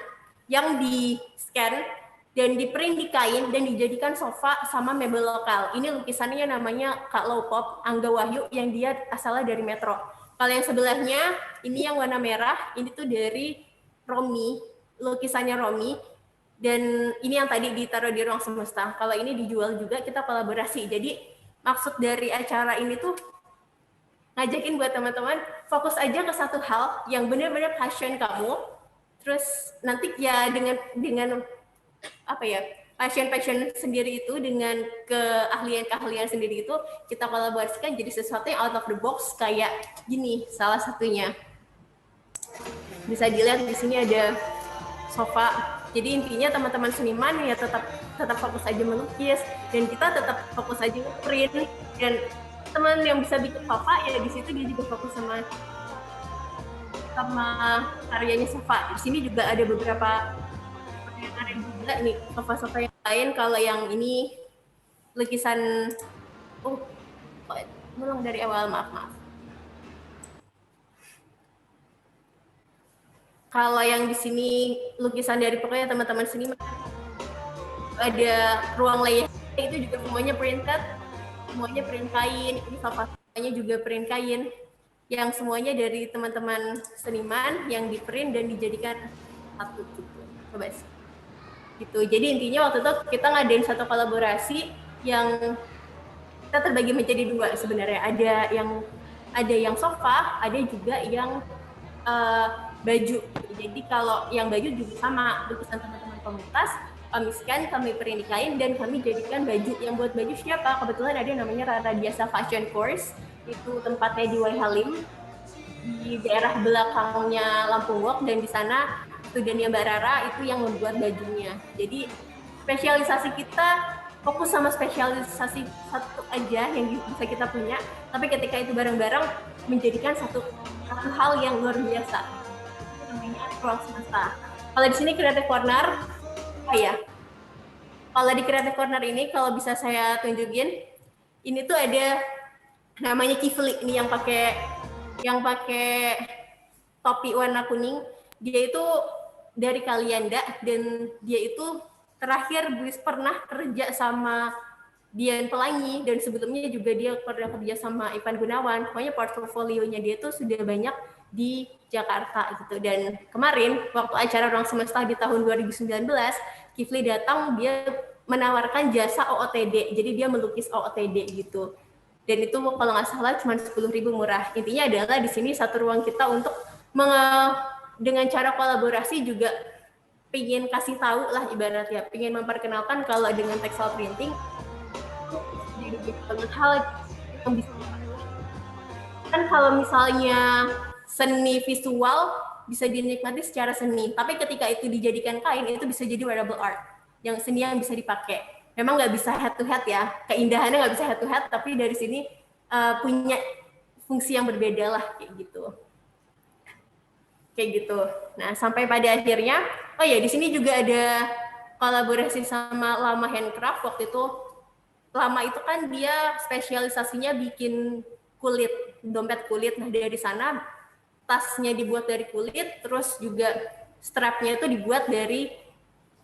yang di scan dan di print di kain dan dijadikan sofa sama mebel lokal. Ini lukisannya namanya Kak Lowpop, Angga Wahyu, yang dia asalnya dari Metro. Kalau yang sebelahnya, ini yang warna merah, ini tuh dari Romi, lukisannya Romi. Dan ini yang tadi ditaruh di Ruang Semesta. Kalau ini dijual juga, kita kolaborasi. Jadi maksud dari acara ini tuh ngajakin buat teman-teman fokus aja ke satu hal yang benar-benar passion kamu. Terus nanti ya dengan passion sendiri itu, dengan keahlian sendiri itu kita kolaborasikan jadi sesuatu yang out of the box kayak gini. Salah satunya bisa dilihat di sini ada sofa. Jadi intinya teman-teman seniman ya tetap fokus aja melukis, dan kita tetap fokus aja print, dan teman yang bisa bikin sofa ya di situ dia juga fokus sama karyanya sofa. Di sini juga ada beberapa karya juga nih, sofa-sofa yang lain. Kalau yang ini lukisan mulai dari awal, maaf. Kalau yang di sini lukisan dari pokoknya teman-teman seniman, ada ruang layer itu juga semuanya printed, semuanya print kain. Ini sofa-sofanya juga print kain, yang semuanya dari teman-teman seniman yang di print dan dijadikan satu gitu. Coba sih. Gitu. Jadi intinya waktu itu kita ngadain satu kolaborasi yang kita terbagi menjadi 2 sebenarnya. Ada yang sofa, ada juga yang baju. Jadi kalau yang baju juga sama, lukisan teman-teman komunitas, kami scan, kami print di kain, dan kami jadikan baju. Yang buat baju siapa? Kebetulan ada yang namanya Rara Diasa Fashion Course, itu tempatnya di Wai Halim, di daerah belakangnya Lampung Walk, dan di sana studinya Mbak Rara itu yang membuat bajunya. Jadi spesialisasi kita fokus sama spesialisasi satu aja yang bisa kita punya, tapi ketika itu bareng-bareng menjadikan satu hal yang luar biasa. Itu namanya ruang semesta. Kalau di sini Creative Corner, kalau di Creative Corner ini kalau bisa saya tunjukin, ini tuh ada namanya Kifli ini yang pakai topi warna kuning. Dia itu dari Kalianda dan dia itu terakhir pernah kerja sama Dian Pelangi dan sebelumnya juga dia pernah kerja sama Ivan Gunawan. Pokoknya portofolionya dia tuh sudah banyak di Jakarta gitu. Dan kemarin waktu acara Ruang Semesta di tahun 2019, Kifli datang, dia menawarkan jasa OOTD. Jadi dia melukis OOTD gitu. Dan itu kalau nggak salah cuma 10.000 murah. Intinya adalah di sini satu ruang kita untuk dengan cara kolaborasi juga pengen kasih tahu lah ibaratnya, pengen memperkenalkan kalau dengan textile printing jadi banyak hal yang bisa kan. Kalau misalnya seni visual bisa dinikmati secara seni, tapi ketika itu dijadikan kain itu bisa jadi wearable art, yang seni yang bisa dipakai. Memang nggak bisa head to head ya, keindahannya nggak bisa head to head, tapi dari sini punya fungsi yang berbeda lah kayak gitu. Nah, sampai pada akhirnya, oh ya di sini juga ada kolaborasi sama Lama Handcraft. Waktu itu Lama itu kan dia spesialisasinya bikin kulit, dompet kulit. Nah, dari sana tasnya dibuat dari kulit, terus juga strapnya itu dibuat dari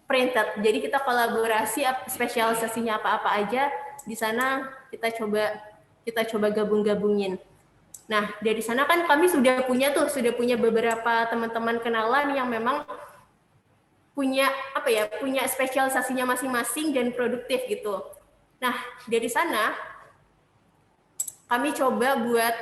printed. Jadi kita kolaborasi spesialisasinya apa-apa aja di sana kita coba gabung-gabungin. Nah, dari sana kan kami sudah punya beberapa teman-teman kenalan yang memang punya punya spesialisasinya masing-masing dan produktif gitu. Nah, dari sana kami coba buat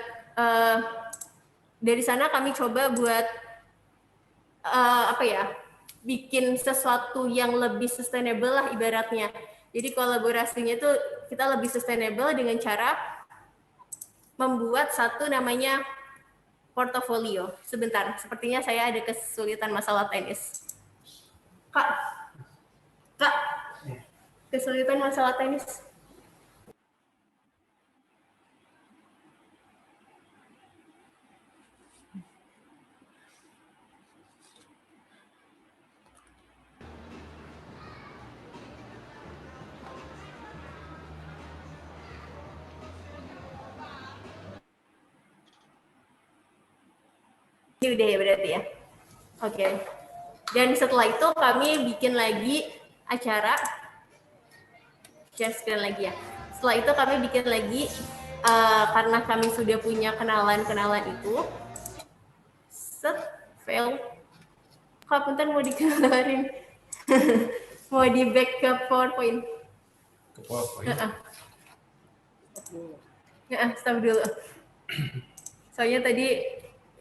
bikin sesuatu yang lebih sustainable lah ibaratnya. Jadi kolaborasinya itu kita lebih sustainable dengan cara membuat satu namanya portofolio. Sebentar, sepertinya saya ada kesulitan masalah teknis. Kak, kesulitan masalah teknis. Ini udah ya berarti ya. Oke. Dan setelah itu kami bikin lagi acara. Share screen lagi ya. Setelah itu kami bikin lagi karena kami sudah punya kenalan-kenalan itu. Fail. Kapan mau dikeluarin? Mau di back ke PowerPoint.
Ke PowerPoint.
Stop dulu. Soalnya tadi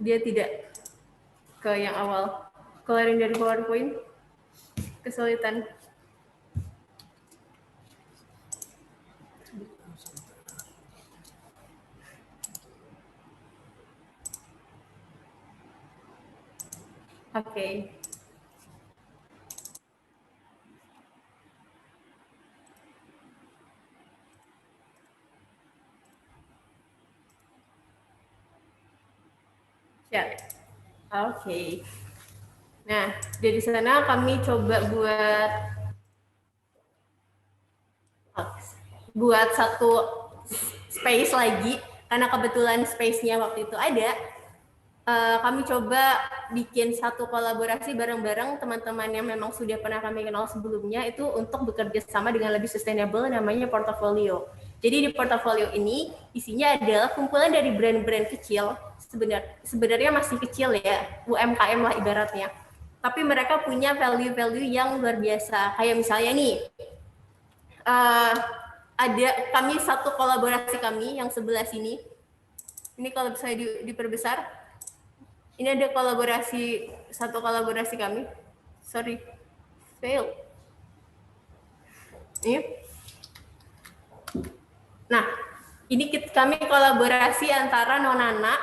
dia tidak ke yang awal. Keluarin dari PowerPoint. Kesulitan. Oke. Ya. Oke. Nah, dari sana kami coba buat satu space lagi karena kebetulan space-nya waktu itu ada. Kami coba bikin satu kolaborasi bareng-bareng teman-teman yang memang sudah pernah kami kenal sebelumnya itu untuk bekerja sama dengan lebih sustainable, namanya portofolio. Jadi di portofolio ini isinya adalah kumpulan dari brand-brand kecil, sebenarnya masih kecil ya, UMKM lah ibaratnya. Tapi mereka punya value-value yang luar biasa. Kayak misalnya nih, ada kami satu kolaborasi kami yang sebelah sini. Ini kalau bisa diperbesar. Ini ada satu kolaborasi kami. Sorry, fail. Ini. Nah, ini kami kolaborasi antara Nonana,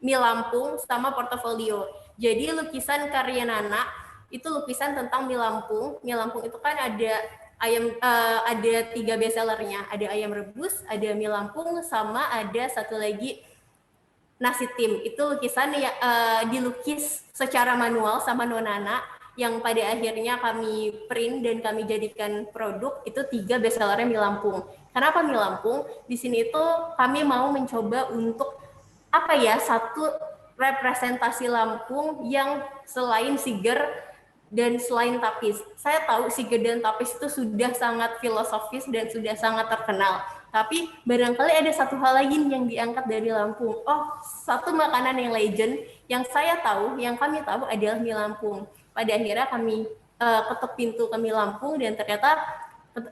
Mi Lampung, sama portofolio. Jadi lukisan karya Nana itu lukisan tentang Mi Lampung. Mi Lampung itu kan ada ada 3 bestsellernya, ada ayam rebus, ada mie Lampung, sama ada satu lagi nasi tim. Itu lukisan ya, dilukis secara manual sama Nonana yang pada akhirnya kami print dan kami jadikan produk. Itu 3 bestsellernya mie Lampung. Kenapa mie Lampung? Di sini itu kami mau mencoba untuk apa ya, satu representasi Lampung yang selain Siger dan selain Tapis. Saya tahu Siger dan Tapis itu sudah sangat filosofis dan sudah sangat terkenal. Tapi barangkali ada satu hal lagi yang diangkat dari Lampung. Oh, satu makanan yang legend yang saya tahu, yang kami tahu adalah mie Lampung. Pada akhirnya kami ketuk pintu ke mie Lampung dan ternyata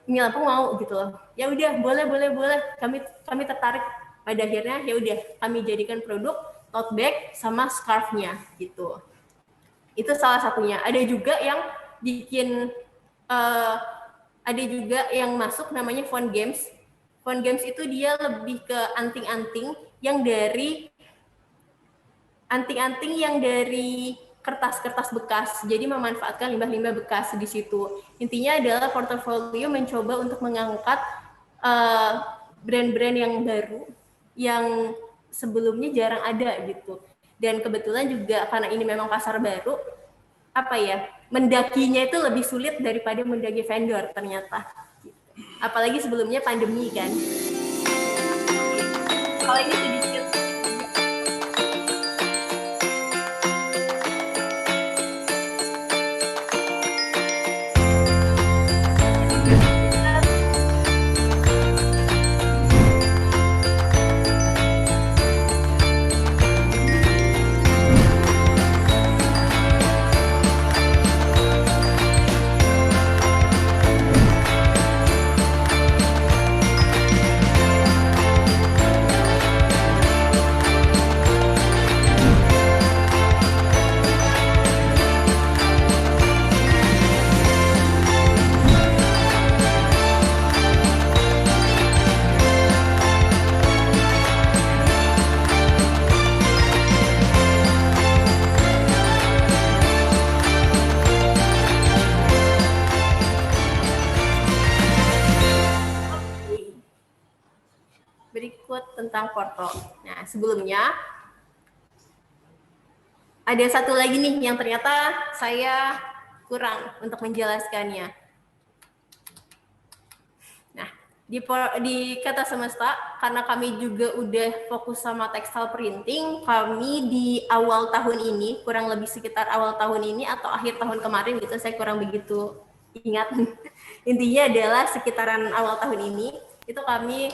mie Lampung mau gitu loh. Ya udah, boleh. Kami tertarik. Pada akhirnya ya udah kami jadikan produk tote bag sama scarf-nya gitu. Itu salah satunya. Ada juga yang bikin ada juga yang masuk namanya phone games. Phone games itu dia lebih ke anting-anting yang dari kertas-kertas bekas. Jadi memanfaatkan limbah-limbah bekas di situ. Intinya adalah portofolio mencoba untuk mengangkat brand-brand yang baru yang sebelumnya jarang ada gitu. Dan kebetulan juga karena ini memang pasar baru, mendakinya itu lebih sulit daripada mendaki vendor ternyata. Apalagi sebelumnya pandemi kan. Kalau ini sedikit. Berikut tentang porto. Nah, sebelumnya ada satu lagi nih yang ternyata saya kurang untuk menjelaskannya. Nah, di Kata Semesta, karena kami juga udah fokus sama textile printing, kami di awal tahun ini, kurang lebih sekitar awal tahun ini atau akhir tahun kemarin gitu, saya kurang begitu ingat. Intinya adalah sekitaran awal tahun ini, itu kami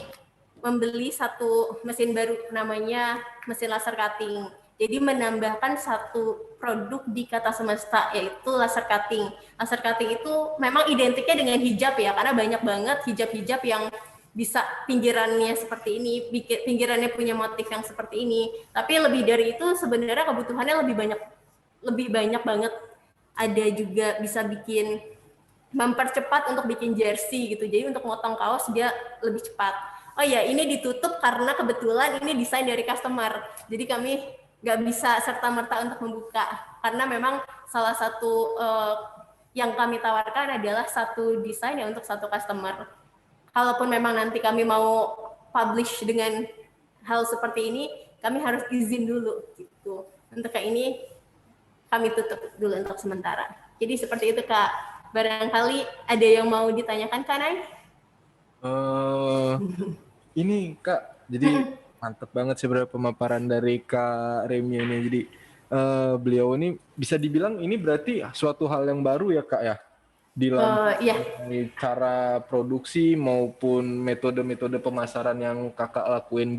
membeli satu mesin baru namanya mesin laser cutting. Jadi menambahkan satu produk di Kata Semesta, yaitu laser cutting. Laser cutting itu memang identiknya dengan hijab ya, karena banyak banget hijab-hijab yang bisa pinggirannya seperti ini, pinggirannya punya motif yang seperti ini. Tapi lebih dari itu sebenarnya kebutuhannya lebih banyak banget. Ada juga bisa mempercepat untuk bikin jersey gitu. Jadi untuk motong kaos dia lebih cepat. Oh ya, ini ditutup karena kebetulan ini desain dari customer. Jadi kami nggak bisa serta-merta untuk membuka. Karena memang salah satu yang kami tawarkan adalah satu desain ya untuk satu customer. Kalaupun memang nanti kami mau publish dengan hal seperti ini, kami harus izin dulu gitu. Untuk kayak ini kami tutup dulu untuk sementara. Jadi seperti itu Kak. Barangkali ada yang mau ditanyakan Kak Nay?
Ini Kak, jadi mantep banget sebenarnya pemaparan dari Kak Remi ini. Jadi beliau ini bisa dibilang ini berarti suatu hal yang baru ya Kak ya? Di cara produksi maupun metode-metode pemasaran yang Kakak lakuin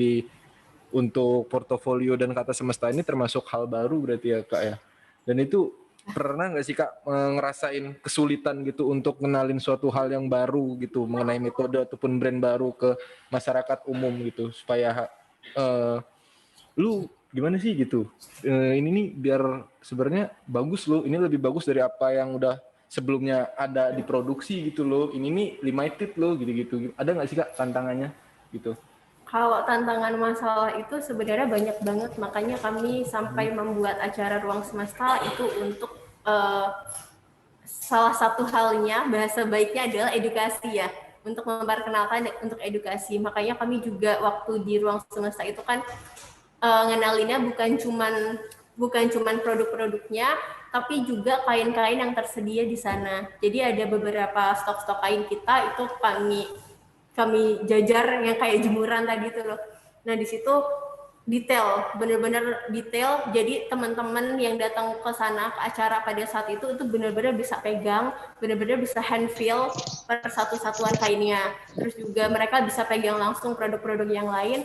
untuk portofolio dan Kata Semesta ini termasuk hal baru berarti ya Kak ya? Dan itu pernah nggak sih Kak ngerasain kesulitan gitu untuk kenalin suatu hal yang baru gitu mengenai metode ataupun brand baru ke masyarakat umum gitu supaya lu gimana sih gitu ini nih biar sebenarnya bagus loh, ini lebih bagus dari apa yang udah sebelumnya ada diproduksi gitu loh, ini nih limited loh gitu-gitu, ada nggak sih Kak tantangannya gitu?
Kalau tantangan masalah itu sebenarnya banyak banget, makanya kami sampai membuat acara Ruang Semesta itu untuk salah satu halnya bahasa baiknya adalah edukasi ya, untuk memperkenalkan untuk edukasi. Makanya kami juga waktu di Ruang Semesta itu kan ngenalinnya bukan cuman produk-produknya, tapi juga kain-kain yang tersedia di sana. Jadi ada beberapa stok-stok kain kita itu kami jajar yang kayak jemuran tadi tuh loh. Nah di situ detail, benar-benar detail. Jadi teman-teman yang datang ke sana ke acara pada saat itu benar-benar bisa pegang, benar-benar bisa hand feel per satu satuan kainnya. Terus juga mereka bisa pegang langsung produk-produk yang lain.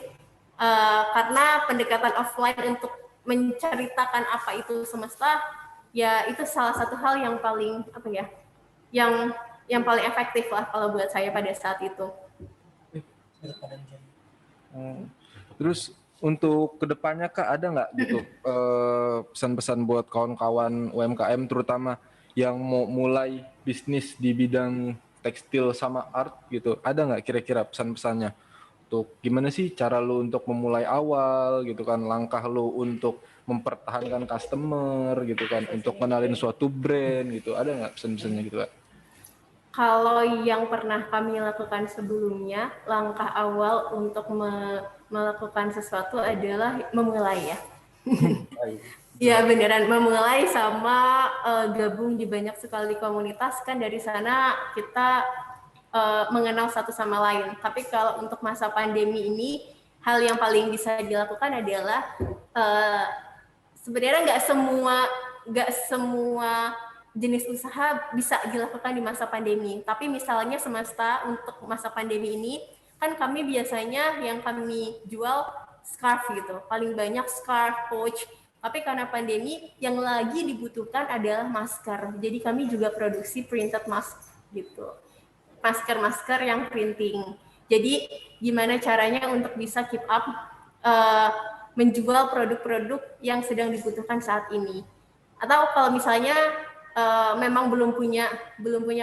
Karena pendekatan offline untuk menceritakan apa itu semesta, ya itu salah satu hal yang paling yang paling efektif lah kalau buat saya pada saat itu.
Terus untuk kedepannya Kak ada nggak gitu pesan-pesan buat kawan-kawan UMKM terutama yang mau mulai bisnis di bidang tekstil sama art gitu, ada nggak kira-kira pesan-pesannya? Untuk gimana sih cara lu untuk memulai awal gitu kan, langkah lu untuk mempertahankan customer gitu kan, untuk kenalin suatu brand gitu, ada nggak pesan-pesannya gitu Kak?
Kalau yang pernah kami lakukan sebelumnya, langkah awal untuk melakukan sesuatu adalah memulai ya. Ya beneran memulai sama gabung di banyak sekali komunitas, kan dari sana kita mengenal satu sama lain. Tapi kalau untuk masa pandemi ini, hal yang paling bisa dilakukan adalah sebenarnya nggak semua jenis usaha bisa dilakukan di masa pandemi. Tapi misalnya Semesta untuk masa pandemi ini, kan kami biasanya yang kami jual scarf gitu. Paling banyak scarf, pouch. Tapi karena pandemi, yang lagi dibutuhkan adalah masker. Jadi kami juga produksi printed mask gitu. Masker-masker yang printing. Jadi gimana caranya untuk bisa keep up menjual produk-produk yang sedang dibutuhkan saat ini. Atau kalau misalnya memang belum punya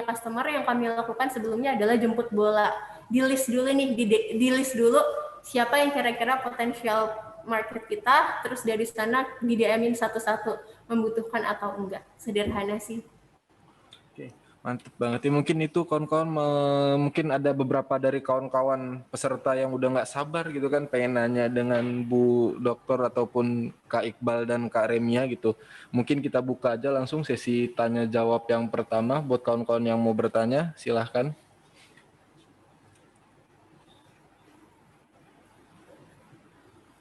customer, yang kami lakukan sebelumnya adalah jemput bola. Di list dulu nih, di list dulu siapa yang kira-kira potensial market kita, terus dari sana di DM-in satu-satu membutuhkan atau enggak. Sederhana sih.
Oke, mantep banget ya. Mungkin itu kawan-kawan, mungkin ada beberapa dari kawan-kawan peserta yang udah nggak sabar gitu kan, pengen nanya dengan Bu Dokter ataupun Kak Iqbal dan Kak Remia gitu. Mungkin kita buka aja langsung sesi tanya jawab yang pertama buat kawan-kawan yang mau bertanya, silahkan.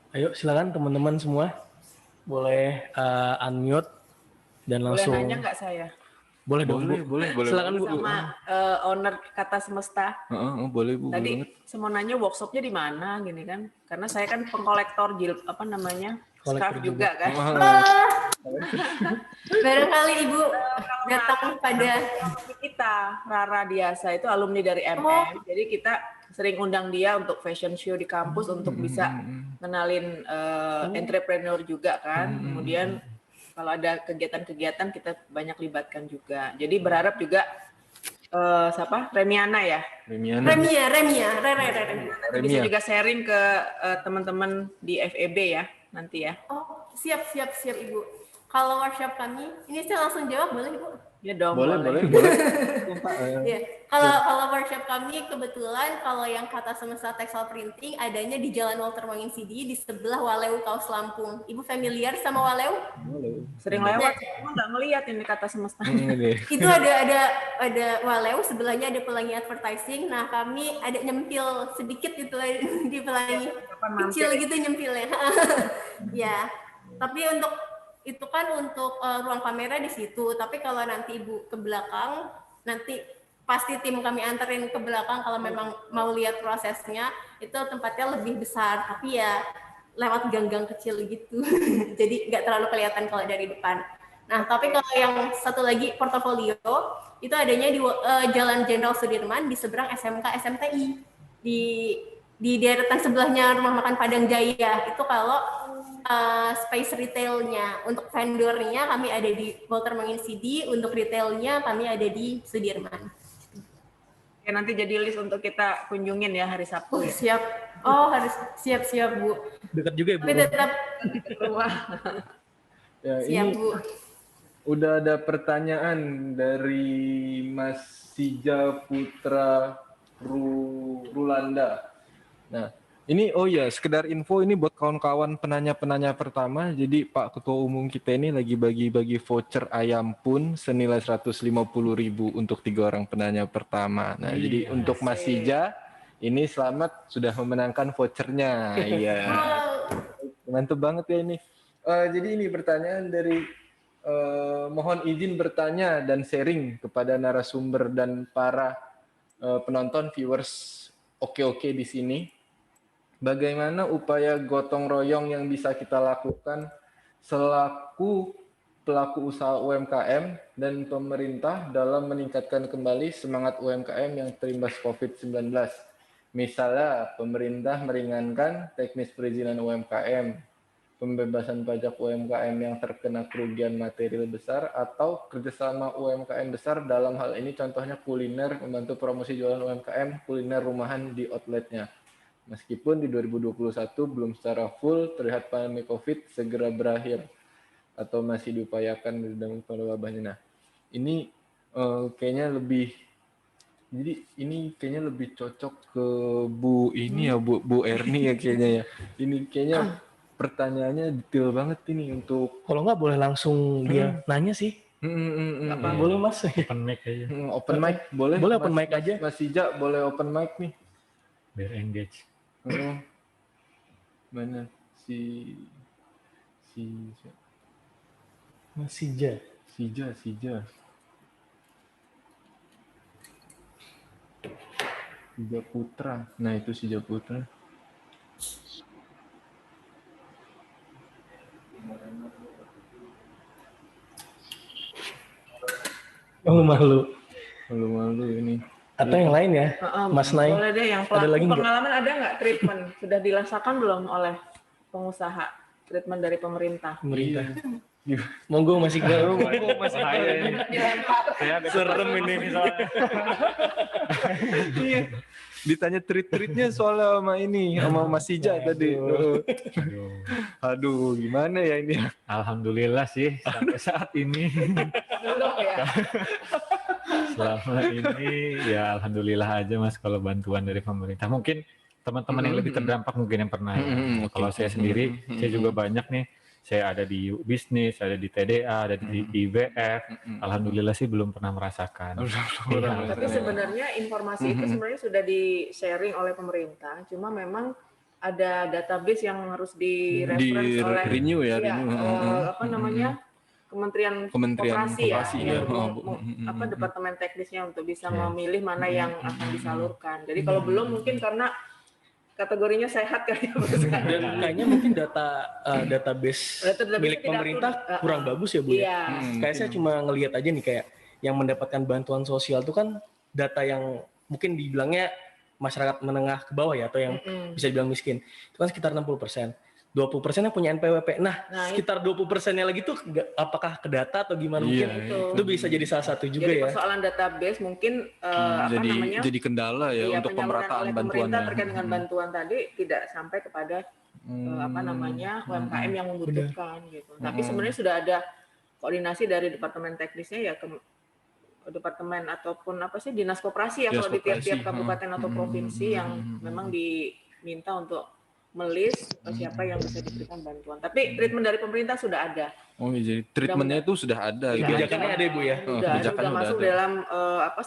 Ayo silakan teman-teman semua, boleh unmute dan langsung.
Boleh nanya nggak saya?
Boleh dong Bu.
Boleh.
Silakan Bu.
Sama owner Kata Semesta.
Boleh Bu.
Tadi
boleh.
saya mau nanya workshopnya di mana gini kan? Karena saya kan pengkolektor scarf juga kan.
Barangkali Ibu datang pada
Kita Rara Diasa itu alumni dari MM. Jadi kita sering undang dia untuk fashion show di kampus untuk bisa kenalin entrepreneur juga kan. Kemudian kalau ada kegiatan-kegiatan kita banyak libatkan juga. Jadi berharap juga Remiana ya.
Remia.
Bisa juga sharing ke teman-teman di FEB ya nanti ya.
Oh, siap Ibu. Kalau workshop kami, ini saya langsung jawab boleh Ibu?
Ya dong.
Boleh.
Ya. Kalau workshop kami kebetulan kalau yang Kata Semesta Textile Printing adanya di Jalan Walter Manginsidi di sebelah Waleu Kaos Lampung. Ibu familiar sama Waleu?
Sering lewat, cuma nggak ngeliat ini Kata Semesta.
Itu ada Waleu, sebelahnya ada Pelangi Advertising. Nah kami ada nyempil sedikit gitu di Pelangi, kecil gitu nyempilnya. Ya, tapi itu kan untuk ruang kamera di situ. Tapi kalau nanti Ibu ke belakang, nanti pasti tim kami anterin ke belakang kalau memang mau lihat prosesnya. Itu tempatnya lebih besar, tapi ya lewat gang-gang kecil gitu. Jadi nggak terlalu kelihatan kalau dari depan. Nah, tapi kalau yang satu lagi portofolio, itu adanya di Jalan Jenderal Sudirman di seberang SMK SMTI. Di deretan sebelahnya Rumah Makan Padang Jaya. Itu kalau space retailnya. Untuk vendornya kami ada di Walter Manginsidi, untuk retailnya kami ada di Sudirman.
Oke, nanti jadi list untuk kita kunjungin ya hari Sabtu. Ya?
Siap. Oh, harus siap Bu.
Dekat juga ya Bu.
Tapi tetap
Rumah.
Ya,
siap
ini
Bu.
udah ada pertanyaan dari Mas Sija Putra Rulanda. Nah, ini sekedar info ini buat kawan-kawan penanya-penanya pertama. Jadi Pak Ketua Umum kita ini lagi bagi-bagi voucher ayam pun senilai 150.000 untuk 3 orang penanya pertama. Nah, jadi untuk Mas Sija ini selamat sudah memenangkan vouchernya. Iya. Mantap banget ya ini. Jadi ini pertanyaan dari mohon izin bertanya dan sharing kepada narasumber dan para penonton viewers oke di sini. Bagaimana upaya gotong royong yang bisa kita lakukan selaku pelaku usaha UMKM dan pemerintah dalam meningkatkan kembali semangat UMKM yang terimbas COVID-19? Misalnya, pemerintah meringankan teknis perizinan UMKM, pembebasan pajak UMKM yang terkena kerugian material besar, atau kerjasama UMKM besar dalam hal ini contohnya kuliner, membantu promosi jualan UMKM kuliner rumahan di outletnya. Meskipun di 2021 belum secara full terlihat pandemi COVID segera berakhir atau masih diupayakan dalam wabahnya. Nah, ini kayaknya lebih cocok ke Bu Erni ya kayaknya ya. Ini kayaknya pertanyaannya detail banget ini untuk.
Kalau nggak boleh langsung dia nanya sih. Boleh Mas.
Open mic aja.
Open mic boleh.
Boleh open mic aja.
Mas Sija boleh open mic nih.
Biar engage.
Mana
Mas Sija.
Sija Putra. Nah, itu Sija Putra.
Malu
ini.
Atau yang lain ya, Mas Nay.
Boleh deh yang
Ada lagi nggak?
pengalaman ada nggak treatment? Sudah dirasakan belum oleh pengusaha? Treatment dari pemerintah?
Monggo masih gue.
Saya ini. Saya agak serem ini misalnya.
Iya. Ditanya treat-treatnya soalnya sama Mas Sija tadi. Aduh, gimana ya ini?
Alhamdulillah sih sampai saat ini.
Belum ya?
Selama ini ya alhamdulillah aja Mas kalau bantuan dari pemerintah. Mungkin teman-teman yang lebih terdampak mungkin yang pernah ya. Kalau saya sendiri, saya juga banyak nih. Saya ada di bisnis, ada di TDA, ada di IWF. Alhamdulillah sih belum pernah merasakan.
Tapi sebenarnya informasi itu sebenarnya sudah di-sharing oleh pemerintah. Cuma memang ada database yang harus di-reference oleh
renew ya,
Kementerian Koperasi ya, departemen teknisnya untuk bisa memilih mana yang akan disalurkan. Jadi kalau belum mungkin karena kategorinya sehat kali ya.
Dan kayaknya mungkin database milik pemerintah kurang bagus ya Bu ya. Kayak saya cuma ngelihat aja nih kayak yang mendapatkan bantuan sosial itu kan data yang mungkin dibilangnya masyarakat menengah ke bawah ya atau yang bisa dibilang miskin. Itu kan sekitar 60%. 20%-nya punya NPWP. Nah sekitar 20%-nya lagi tuh apakah ke data atau gimana mungkin itu bisa jadi salah satu juga
jadi
ya.
Persoalan database mungkin
jadi kendala ya untuk pemerataan bantuannya.
Terkait dengan bantuan tadi tidak sampai kepada UMKM yang membutuhkan gitu. Tapi sebenarnya sudah ada koordinasi dari departemen teknisnya ya ke departemen ataupun dinas koperasi ya kalau di tiap-tiap kabupaten atau provinsi yang memang diminta untuk melis siapa yang bisa diberikan bantuan. Tapi treatment dari pemerintah sudah ada.
Oh iya, jadi treatmentnya itu sudah ada.
Kebijakannya ada Bu ya.
Sudah masuk dalam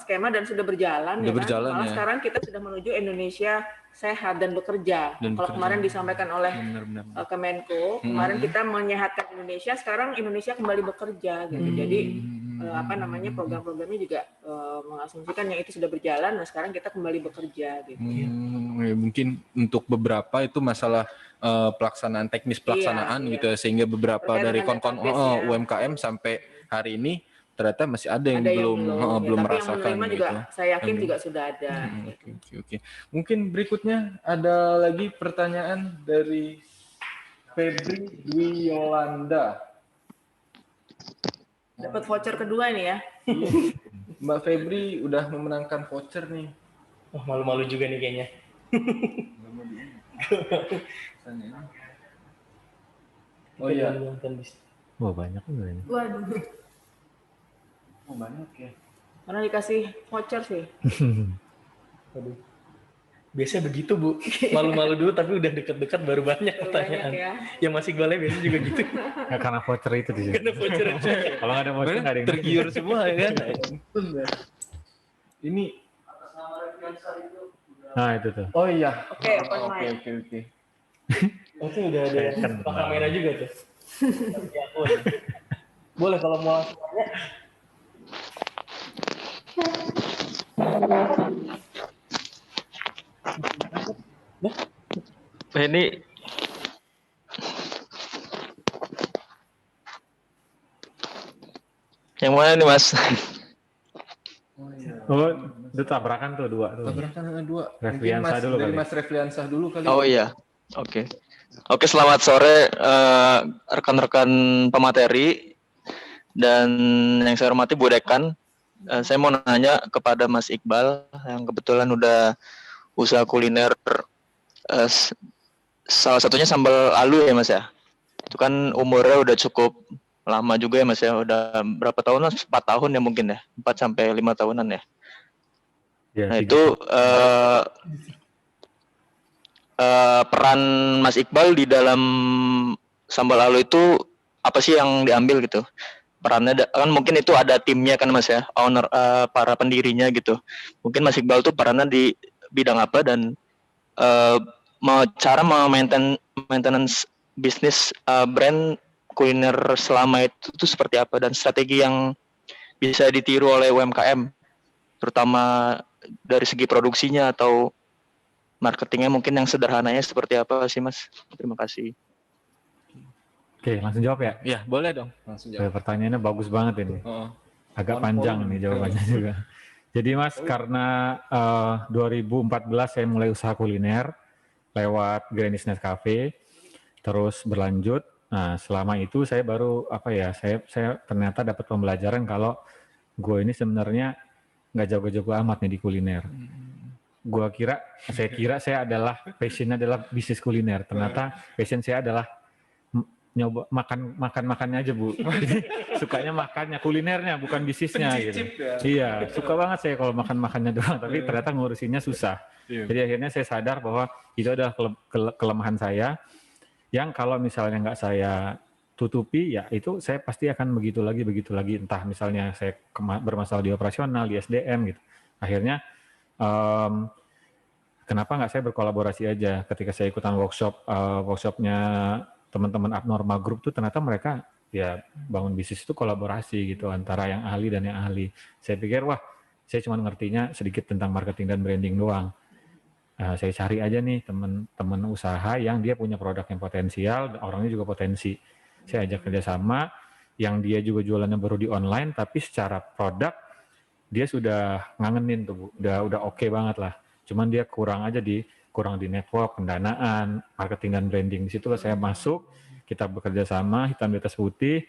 skema dan sudah berjalan. Malah sekarang kita sudah menuju Indonesia sehat dan bekerja. Kalau kemarin disampaikan oleh Kemenko, kemarin kita menyehatkan Indonesia, sekarang Indonesia kembali bekerja gitu. Jadi program-programnya juga mengasumsikan yang itu sudah berjalan. Nah sekarang kita kembali bekerja gitu.
Mungkin untuk beberapa itu masalah pelaksanaan teknis pelaksanaan gitu ya, sehingga beberapa dari UMKM sampai hari ini ternyata masih ada yang belum merasakan
yang
gitu.
Juga, saya yakin juga sudah ada.
Oke. Mungkin berikutnya ada lagi pertanyaan dari Febri Dwi Yolanda.
Dapat voucher kedua nih ya.
Mbak Febri udah memenangkan voucher nih.
Oh, malu-malu juga nih kayaknya.
Oh iya. Wah banyak juga ini.
Waduh.
Oh, banyak ya.
Karena dikasih voucher sih.
Aduh. Biasanya begitu Bu, malu-malu dulu tapi udah deket-deket baru banyak
Baru
pertanyaan.
banyak ya.
Yang masih golnya biasanya juga gitu.
Ya, karena voucher itu sih.
Karena voucher aja.
Kalau nggak ada voucher nggak ada yang
Tergiur semua ya kan. Ini
Nah itu tuh.
oh iya.
Oke, open mic.
Oke.
Oh, itu udah ada
Kan,
kamera juga tuh. Tapi aku ya. Boleh kalau mau langsung tanya.
Ini yang mana nih Mas?
Oh, itu tabrakan tuh dua tuh.
Tabrakan ada dua.
Refliansah
Mungkin
dulu
dari
kali.
Mas Refliansah dulu kali.
Oh iya, oke. Oke, selamat sore rekan-rekan pemateri dan yang saya hormati Bu Dekan. Saya mau nanya kepada Mas Iqbal yang kebetulan udah usaha kuliner, salah satunya sambal alu ya Mas ya. Itu kan umurnya udah cukup lama juga ya Mas ya, udah berapa tahun? 4 tahun ya mungkin ya, 4 sampai 5 tahunan ya.
Ya,
Nah
3.
itu peran Mas Iqbal di dalam sambal alu itu apa sih yang diambil gitu? Perannya kan mungkin itu ada timnya kan Mas ya, owner, para pendirinya gitu. Mungkin Mas Iqbal tuh perannya di bidang apa dan cara maintenance bisnis brand kuliner selama itu tuh seperti apa dan strategi yang bisa ditiru oleh UMKM terutama dari segi produksinya atau marketingnya mungkin yang sederhananya seperti apa sih Mas? Terima kasih.
Oke, langsung jawab ya.
Ya, boleh dong. Langsung jawab.
Pertanyaannya bagus banget ini. Agak panjang nih jawabannya juga. Jadi Mas, karena 2014 saya mulai usaha kuliner lewat Granny's Cafe, terus berlanjut. Nah, selama itu saya baru saya ternyata dapat pembelajaran kalau gue ini sebenarnya nggak jago-jago amat nih di kuliner. Saya kira saya adalah passionnya adalah bisnis kuliner. Ternyata passion saya adalah nyoba makannya aja Bu. Jadi sukanya makannya, kulinernya bukan bisnisnya gitu.
Ya.
Iya, suka banget saya kalau makannya doang, tapi ternyata ngurusinnya susah. Jadi akhirnya saya sadar bahwa itu adalah kelemahan saya yang kalau misalnya nggak saya tutupi ya itu saya pasti akan begitu lagi, entah misalnya saya bermasalah di operasional, di SDM gitu. Akhirnya kenapa nggak saya berkolaborasi aja ketika saya ikutan workshopnya teman-teman Abnormal Group tuh ternyata mereka ya bangun bisnis itu kolaborasi gitu antara yang ahli dan yang ahli. Saya pikir wah saya cuma ngertinya sedikit tentang marketing dan branding doang. Saya cari aja nih teman-teman usaha yang dia punya produk yang potensial, orangnya juga potensi. Saya ajak kerjasama, yang dia juga jualannya baru di online, tapi secara produk dia sudah ngangenin tuh Bu, udah oke banget lah. Cuman dia kurang di network, pendanaan, marketing dan branding. Di situlah saya masuk, kita bekerja sama, hitam di atas putih,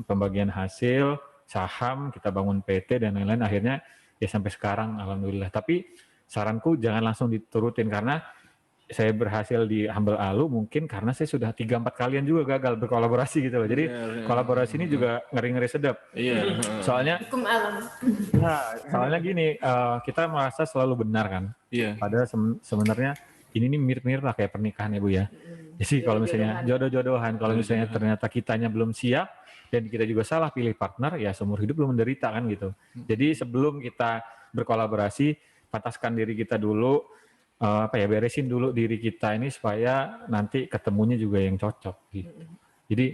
pembagian hasil, saham, kita bangun PT dan lain-lain. Akhirnya ya sampai sekarang alhamdulillah. Tapi saranku jangan langsung diturutin karena saya berhasil di Humble Alu mungkin karena saya sudah 3-4 kalian juga gagal berkolaborasi gitu loh. Jadi kolaborasi ini juga ngeri-ngeri sedap.
Iya.
Soalnya
Hukum alam.
soalnya gini, kita merasa selalu benar kan.
Iya.
Padahal sebenarnya ini nih mirip-mirip lah kayak pernikahan ya Bu ya. Jadi kalau misalnya jodoh-jodohan, kalau misalnya ternyata kitanya belum siap dan kita juga salah pilih partner, ya seumur hidup belum menderita kan gitu. Jadi sebelum kita berkolaborasi, pantaskan diri kita dulu, beresin dulu diri kita ini supaya nanti ketemunya juga yang cocok gitu. Jadi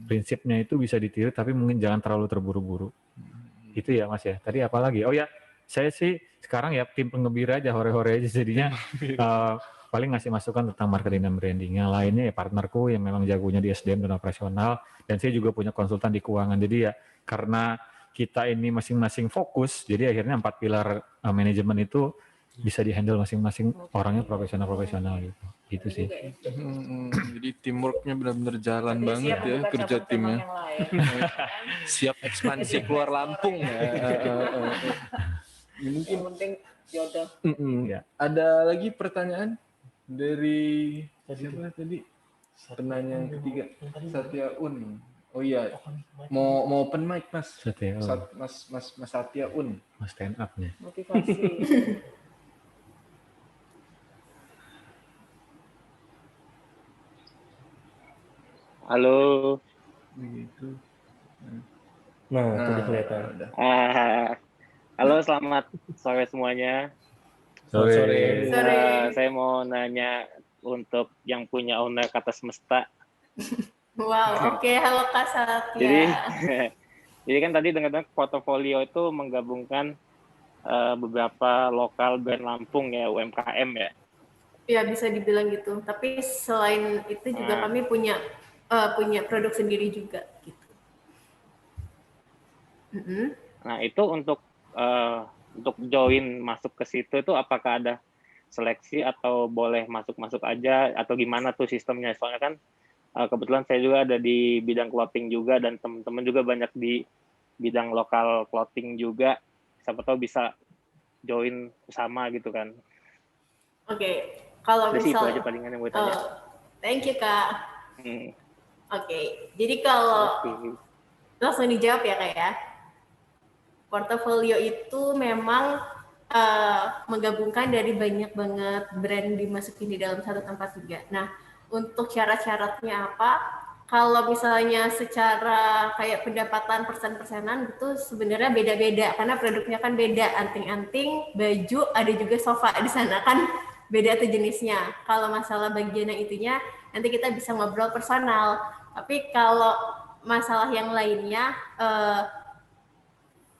prinsipnya itu bisa ditiru tapi mungkin jangan terlalu terburu-buru. Itu ya Mas ya. Tadi apa lagi? Oh ya, saya sih sekarang ya tim penggembira aja, hore-hore aja jadinya paling ngasih masukan tentang marketing dan branding. Yang lainnya ya partnerku yang memang jagonya di SDM dan operasional, dan saya juga punya konsultan di keuangan. Jadi ya karena kita ini masing-masing fokus, jadi akhirnya 4 pilar manajemen itu bisa dihandle masing-masing orangnya profesional gitu. Itu sih.
Jadi teamworknya benar-benar jalan
Berarti
banget
siap
ya
membuka
kerja
cabang-cabang
timnya.
yang lain.
Siap ekspansi keluar Lampung. Mungkin
Yang penting jodoh.
Ya.
ada lagi pertanyaan dari siapa tadi? Penanya yang ketiga, Satya Un. Oh iya, mau open mic Mas.
Satya,
Mas Satya Un.
Mas stand up nih.
Motivasi.
Halo.
Begitu.
Nah, itu udah kelihatan.
Udah.
Halo, selamat sore semuanya.
Selamat sore.
Sore.
Saya mau nanya untuk yang punya owner kata semesta.
Wow, oke. Halo Kak Satya.
Jadi kan tadi dengar portofolio itu menggabungkan beberapa lokal brand Lampung ya, UMKM ya.
Ya bisa dibilang gitu. Tapi selain itu juga kami punya produk sendiri juga gitu.
Nah, itu untuk join masuk ke situ itu apakah ada seleksi atau boleh masuk aja atau gimana tuh sistemnya? Soalnya kan kebetulan saya juga ada di bidang clothing juga dan teman-teman juga banyak di bidang lokal clothing juga. Siapa tahu bisa join sama gitu kan.
Oke. Kalau
Itu
misal
aja palingan yang gue tanya.
Thank you Kak.
Hmm.
Oke. Jadi kalau langsung dijawab ya Kak ya. Portofolio itu memang menggabungkan dari banyak banget brand dimasukin di dalam satu tempat juga. Nah, untuk syarat-syaratnya apa? Kalau misalnya secara kayak pendapatan persen-persenan gitu sebenarnya beda-beda karena produknya kan beda, anting-anting, baju, ada juga sofa di sana kan beda tuh jenisnya. Kalau masalah bagian yang itunya nanti kita bisa ngobrol personal. Tapi kalau masalah yang lainnya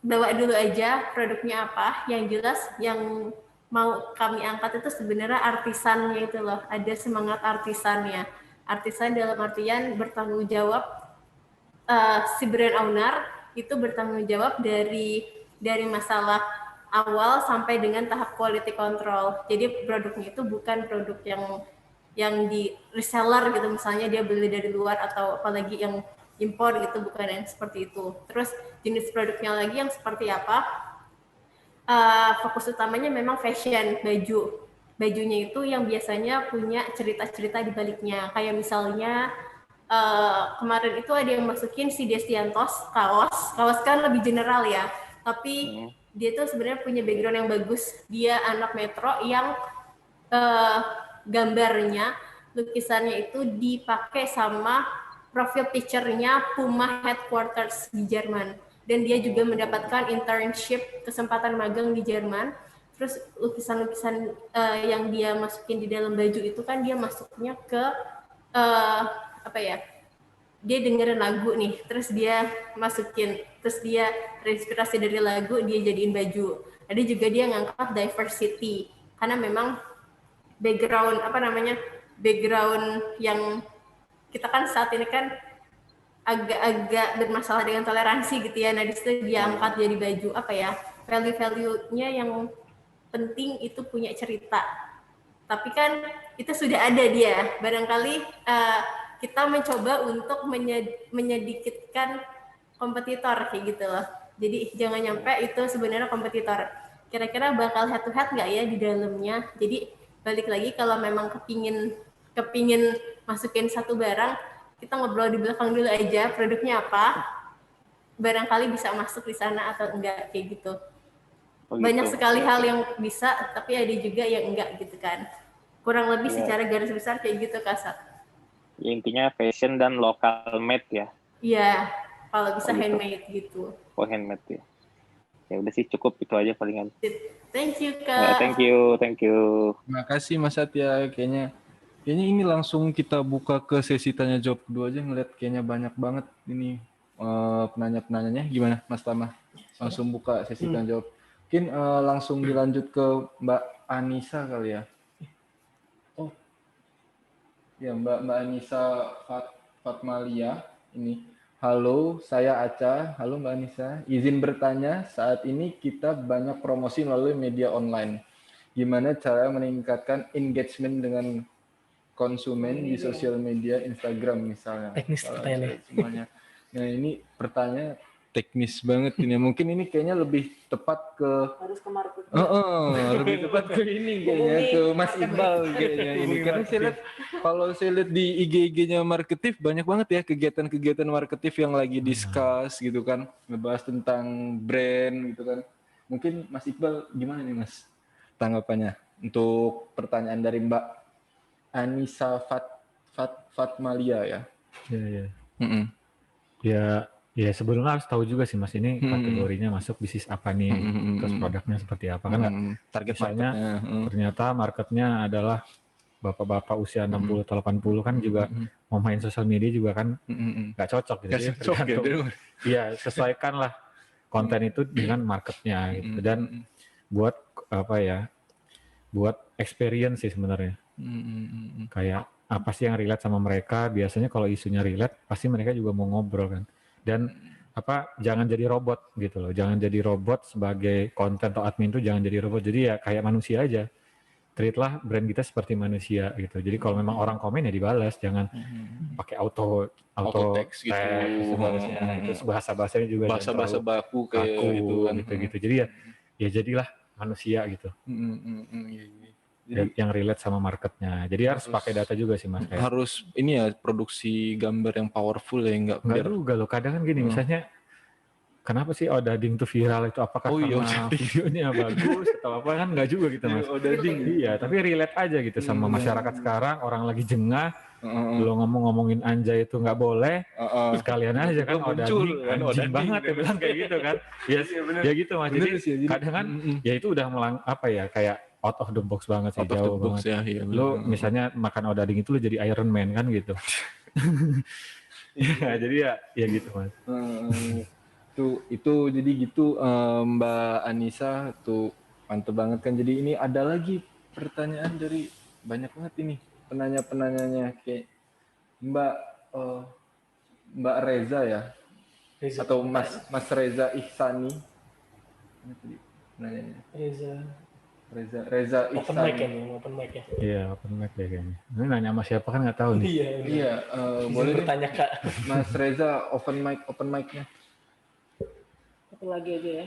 bawa dulu aja produknya apa. Yang jelas yang mau kami angkat itu sebenarnya artisannya itu loh. Ada semangat artisannya. Artisan dalam artian bertanggung jawab. Si brand owner itu bertanggung jawab dari masalah awal sampai dengan tahap quality control. Jadi produknya itu bukan produk yang di reseller gitu, misalnya dia beli dari luar atau apalagi yang impor gitu, bukan yang seperti itu. Terus jenis produknya lagi yang seperti apa? Fokus utamanya memang fashion, baju. Bajunya itu yang biasanya punya cerita-cerita di baliknya. Kayak misalnya kemarin itu ada yang masukin si Destiantos kaos kan lebih general ya. Tapi dia tuh sebenarnya punya background yang bagus. Dia anak metro yang gambarnya, lukisannya itu dipakai sama profil picture-nya Puma headquarters di Jerman. Dan dia juga mendapatkan internship, kesempatan magang di Jerman. Terus lukisan-lukisan yang dia masukin di dalam baju itu kan dia masuknya ke dia dengerin lagu nih, terus dia masukin, terus dia terinspirasi dari lagu, dia jadiin baju. Ada juga dia ngangkat diversity, karena memang background yang kita kan saat ini kan agak bermasalah dengan toleransi gitu ya. Nah di situ dia angkat jadi baju value-value-nya yang penting itu punya cerita. Tapi kan itu sudah ada dia. Barangkali kita mencoba untuk menyedikitkan kompetitor kayak gitu loh. Jadi jangan nyampe itu sebenarnya kompetitor. Kira-kira bakal head to head nggak ya di dalamnya? Jadi balik lagi kalau memang kepingin masukin satu barang, kita ngobrol di belakang dulu aja produknya apa. Barangkali bisa masuk di sana atau enggak kayak gitu. Banyak sekali hal yang bisa, tapi ada juga yang enggak gitu kan. Kurang lebih secara garis besar kayak gitu Kasat.
Ya, intinya fashion dan local made ya.
Iya, kalau bisa handmade gitu.
Oh, handmade ya. Ya udah sih cukup itu aja palingan.
Thank you Kak.
Thank you.
Terima kasih Mas Satya. Kayaknya ini langsung kita buka ke sesi tanya jawab kedua aja, ngeliat kayaknya banyak banget ini penanya-penanyanya. Gimana Mas Tama? Langsung buka sesi tanya jawab. Mungkin langsung dilanjut ke Mbak Anissa kali ya. Oh, ya Mbak Anissa Fatmalia ini. Halo, saya Aca. Halo Mbak Anissa. Izin bertanya, saat ini kita banyak promosi melalui media online. Gimana cara meningkatkan engagement dengan konsumen di sosial media, Instagram misalnya?
Teknis pertanyaannya.
Semuanya. Nah ini pertanyaan teknis banget ini. Mungkin ini kayaknya lebih tepat ke
Harus ke marketing.
lebih tepat ke ini kayaknya ke Mas Iqbal kayaknya ini. Karena saya lihat kalau saya lihat di IG-nya Marketif banyak banget ya kegiatan-kegiatan Marketif yang lagi discuss gitu kan, ngebahas tentang brand gitu kan. Mungkin Mas Iqbal gimana nih Mas tanggapannya untuk pertanyaan dari Mbak Anissa Fatmalia ya?
Iya.
Mm-mm.
Ya sebelumnya harus tahu juga sih Mas, ini kategorinya masuk bisnis apa nih, terus produknya seperti apa kan nggak?
Target
Misalnya
marketnya.
ternyata marketnya adalah bapak-bapak usia 60 atau 80 kan juga mau main sosial media juga kan nggak cocok gitu.
Nggak
Jadi
cocok ya,
tergantung, iya sesuaikanlah konten itu dengan marketnya gitu. Dan buat apa ya, buat experience sih sebenarnya. Kayak apa sih yang relate sama mereka, biasanya kalau isunya relate pasti mereka juga mau ngobrol kan. Dan apa, jangan jadi robot gitu loh, jangan jadi robot sebagai konten atau admin tuh, jangan jadi robot, jadi ya kayak manusia aja, treatlah brand kita seperti manusia gitu. Jadi kalau memang orang komen ya dibalas, jangan pakai auto
Text gitu.
terus balasnya, terus bahasa-bahasanya juga jangan
Bahasa-bahasa
terlalu
baku kayak
kaku
gitu kan.
gitu. Jadi ya jadilah manusia gitu.
Iya. Jadi
Yang relate sama marketnya. Jadi harus pakai data juga sih Mas. Kayak
harus ini ya produksi gambar yang powerful ya, nggak
enggak
biar
juga loh, kadang kan gini misalnya, kenapa sih odading tuh viral itu, apakah karena videonya bagus atau apa, kan enggak juga gitu Mas.
odading.
Iya, tapi relate aja gitu sama masyarakat sekarang, orang lagi jengah, lo ngomongin anjay itu nggak boleh, terus kalian aja kan odading, anjing banget ya bilang kayak gitu kan. Ya gitu Mas. Jadi kadang kan ya itu udah apa ya, kayak out of the box banget sih, jauh banget.
Ya, iya,
Lo misalnya makan odading itu lo jadi Iron Man kan gitu. Ya, jadi ya gitu Mas.
Itu jadi gitu Mbak Anissa tuh mantep banget kan. Jadi ini ada lagi pertanyaan dari banyak banget ini penanya-penanyanya, kayak Mbak Reza ya, atau Mas Reza Ihsani. Mana tadi penanyanya? Reza
Open
Ihsani.
mic ya, open mic ya.
Iya, open mic ya kayaknya. Ini nanya sama siapa kan nggak tahu nih.
Iya.
Boleh
bertanya Kak.
Mas Reza open mic-nya.
Satu lagi aja ya.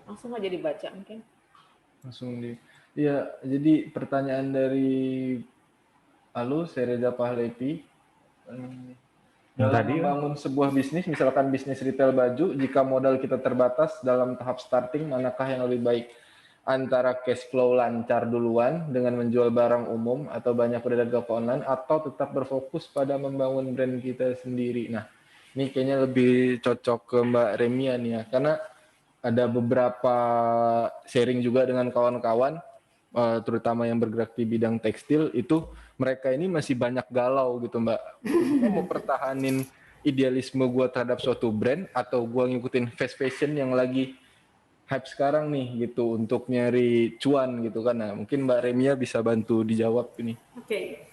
Langsung aja dibaca mungkin.
Iya, jadi pertanyaan dari saya Reza Pahlevi.
Yang
Dalam
tadi
membangun sebuah bisnis, misalkan bisnis retail baju, jika modal kita terbatas dalam tahap starting, manakah yang lebih baik? Antara cash flow lancar duluan dengan menjual barang umum atau banyak berdagang ke online, atau tetap berfokus pada membangun brand kita sendiri? Nah, ini kayaknya lebih cocok ke Mbak Remia nih ya, karena ada beberapa sharing juga dengan kawan-kawan, terutama yang bergerak di bidang tekstil, itu mereka ini masih banyak galau gitu Mbak. Gue mau pertahanin idealisme gue terhadap suatu brand, atau gue ngikutin fast fashion yang lagi hype sekarang nih gitu untuk nyari cuan gitu kan. Nah, mungkin Mbak Remia bisa bantu dijawab ini.
Oke.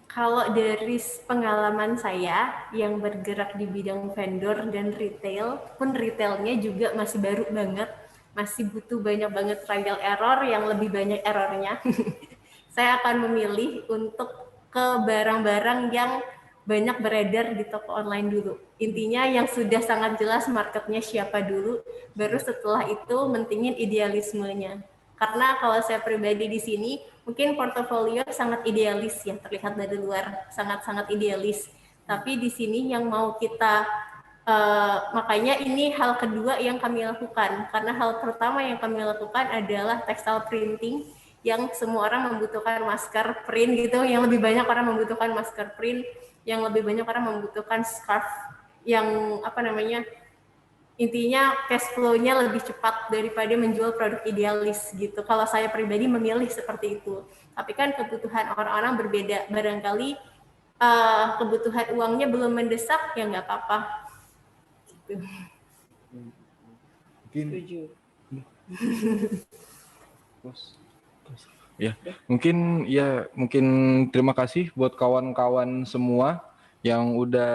Kalau dari pengalaman saya yang bergerak di bidang vendor dan retail, pun retailnya juga masih baru banget, masih butuh banyak banget trial error, yang lebih banyak errornya. Saya akan memilih untuk ke barang-barang yang banyak beredar di toko online dulu. Intinya yang sudah sangat jelas marketnya siapa dulu, baru setelah itu mentingin idealismenya. Karena kalau saya pribadi di sini, mungkin portofolio sangat idealis ya, terlihat dari luar sangat-sangat idealis. Tapi di sini yang mau kita, makanya ini hal kedua yang kami lakukan. Karena hal pertama yang kami lakukan adalah textile printing, yang semua orang membutuhkan masker print gitu, yang lebih banyak orang membutuhkan masker print, yang lebih banyak orang membutuhkan scarf, yang apa namanya, intinya cash flow-nya lebih cepat daripada menjual produk idealis gitu. Kalau saya pribadi memilih seperti itu. Tapi kan kebutuhan orang-orang berbeda. Barangkali kebutuhan uangnya belum mendesak, ya nggak apa-apa. Gitu.
Setuju.
Mungkin terima kasih buat kawan-kawan semua yang udah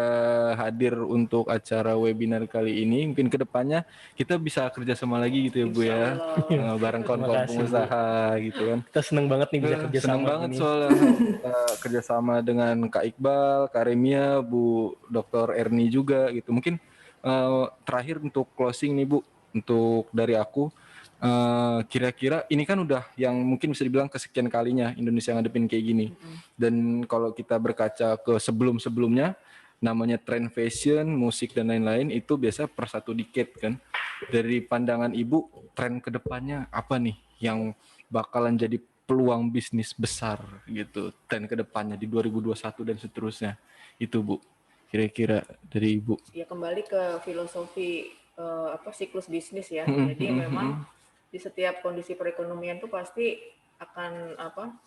hadir untuk acara webinar kali ini. Mungkin kedepannya kita bisa kerjasama lagi gitu ya Bu ya, bareng kawan-kawan
kasih, Bu.
pengusaha gitu kan.
Kita seneng banget nih bisa kerja
Senang
sama
banget
ini.
soalnya kerjasama dengan Kak Iqbal, Kak Remia, Bu Dr. Erni juga gitu. Mungkin terakhir untuk closing nih Bu, untuk dari aku, kira-kira ini kan udah yang mungkin bisa dibilang kesekian kalinya Indonesia ngadepin kayak gini. Dan kalau kita berkaca ke sebelum-sebelumnya, namanya tren fashion, musik dan lain-lain itu biasa per satu decade kan. Dari pandangan Ibu, tren kedepannya apa nih yang bakalan jadi peluang bisnis besar gitu tren kedepannya di 2021 dan seterusnya itu Bu, kira-kira dari Ibu.
Ya kembali ke filosofi siklus bisnis ya. Jadi memang di setiap kondisi perekonomian tuh pasti akan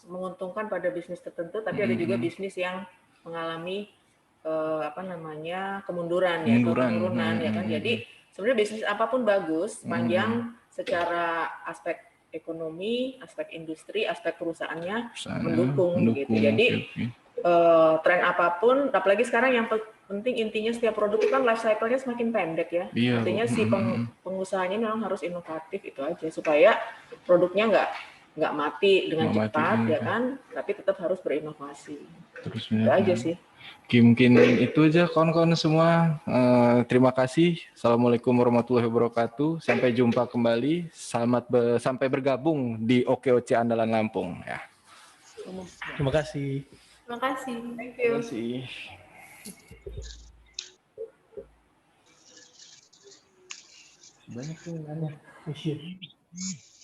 menguntungkan pada bisnis tertentu, tapi ada juga bisnis yang mengalami kemunduran ya, penurunan ya kan. Jadi sebenarnya bisnis apapun bagus, sepanjang secara aspek ekonomi, aspek industri, aspek perusahaannya mendukung gitu. Jadi tren apapun, apalagi sekarang yang penting intinya setiap produk itu kan life cycle-nya semakin pendek ya.
Iya,
Artinya si pengusahanya memang harus inovatif itu aja supaya produknya nggak mati dengan cepat ya kan, tapi tetap harus berinovasi.
Terus
itu aja sih.
Oke, mungkin itu aja kawan-kawan semua. Terima kasih. Assalamualaikum warahmatullahi wabarakatuh. Sampai jumpa kembali. Sampai bergabung di OKOC Andalan Lampung ya.
Terima kasih.
Terima kasih.
Thank you.
Terima kasih. Banyak tuh yang nanya.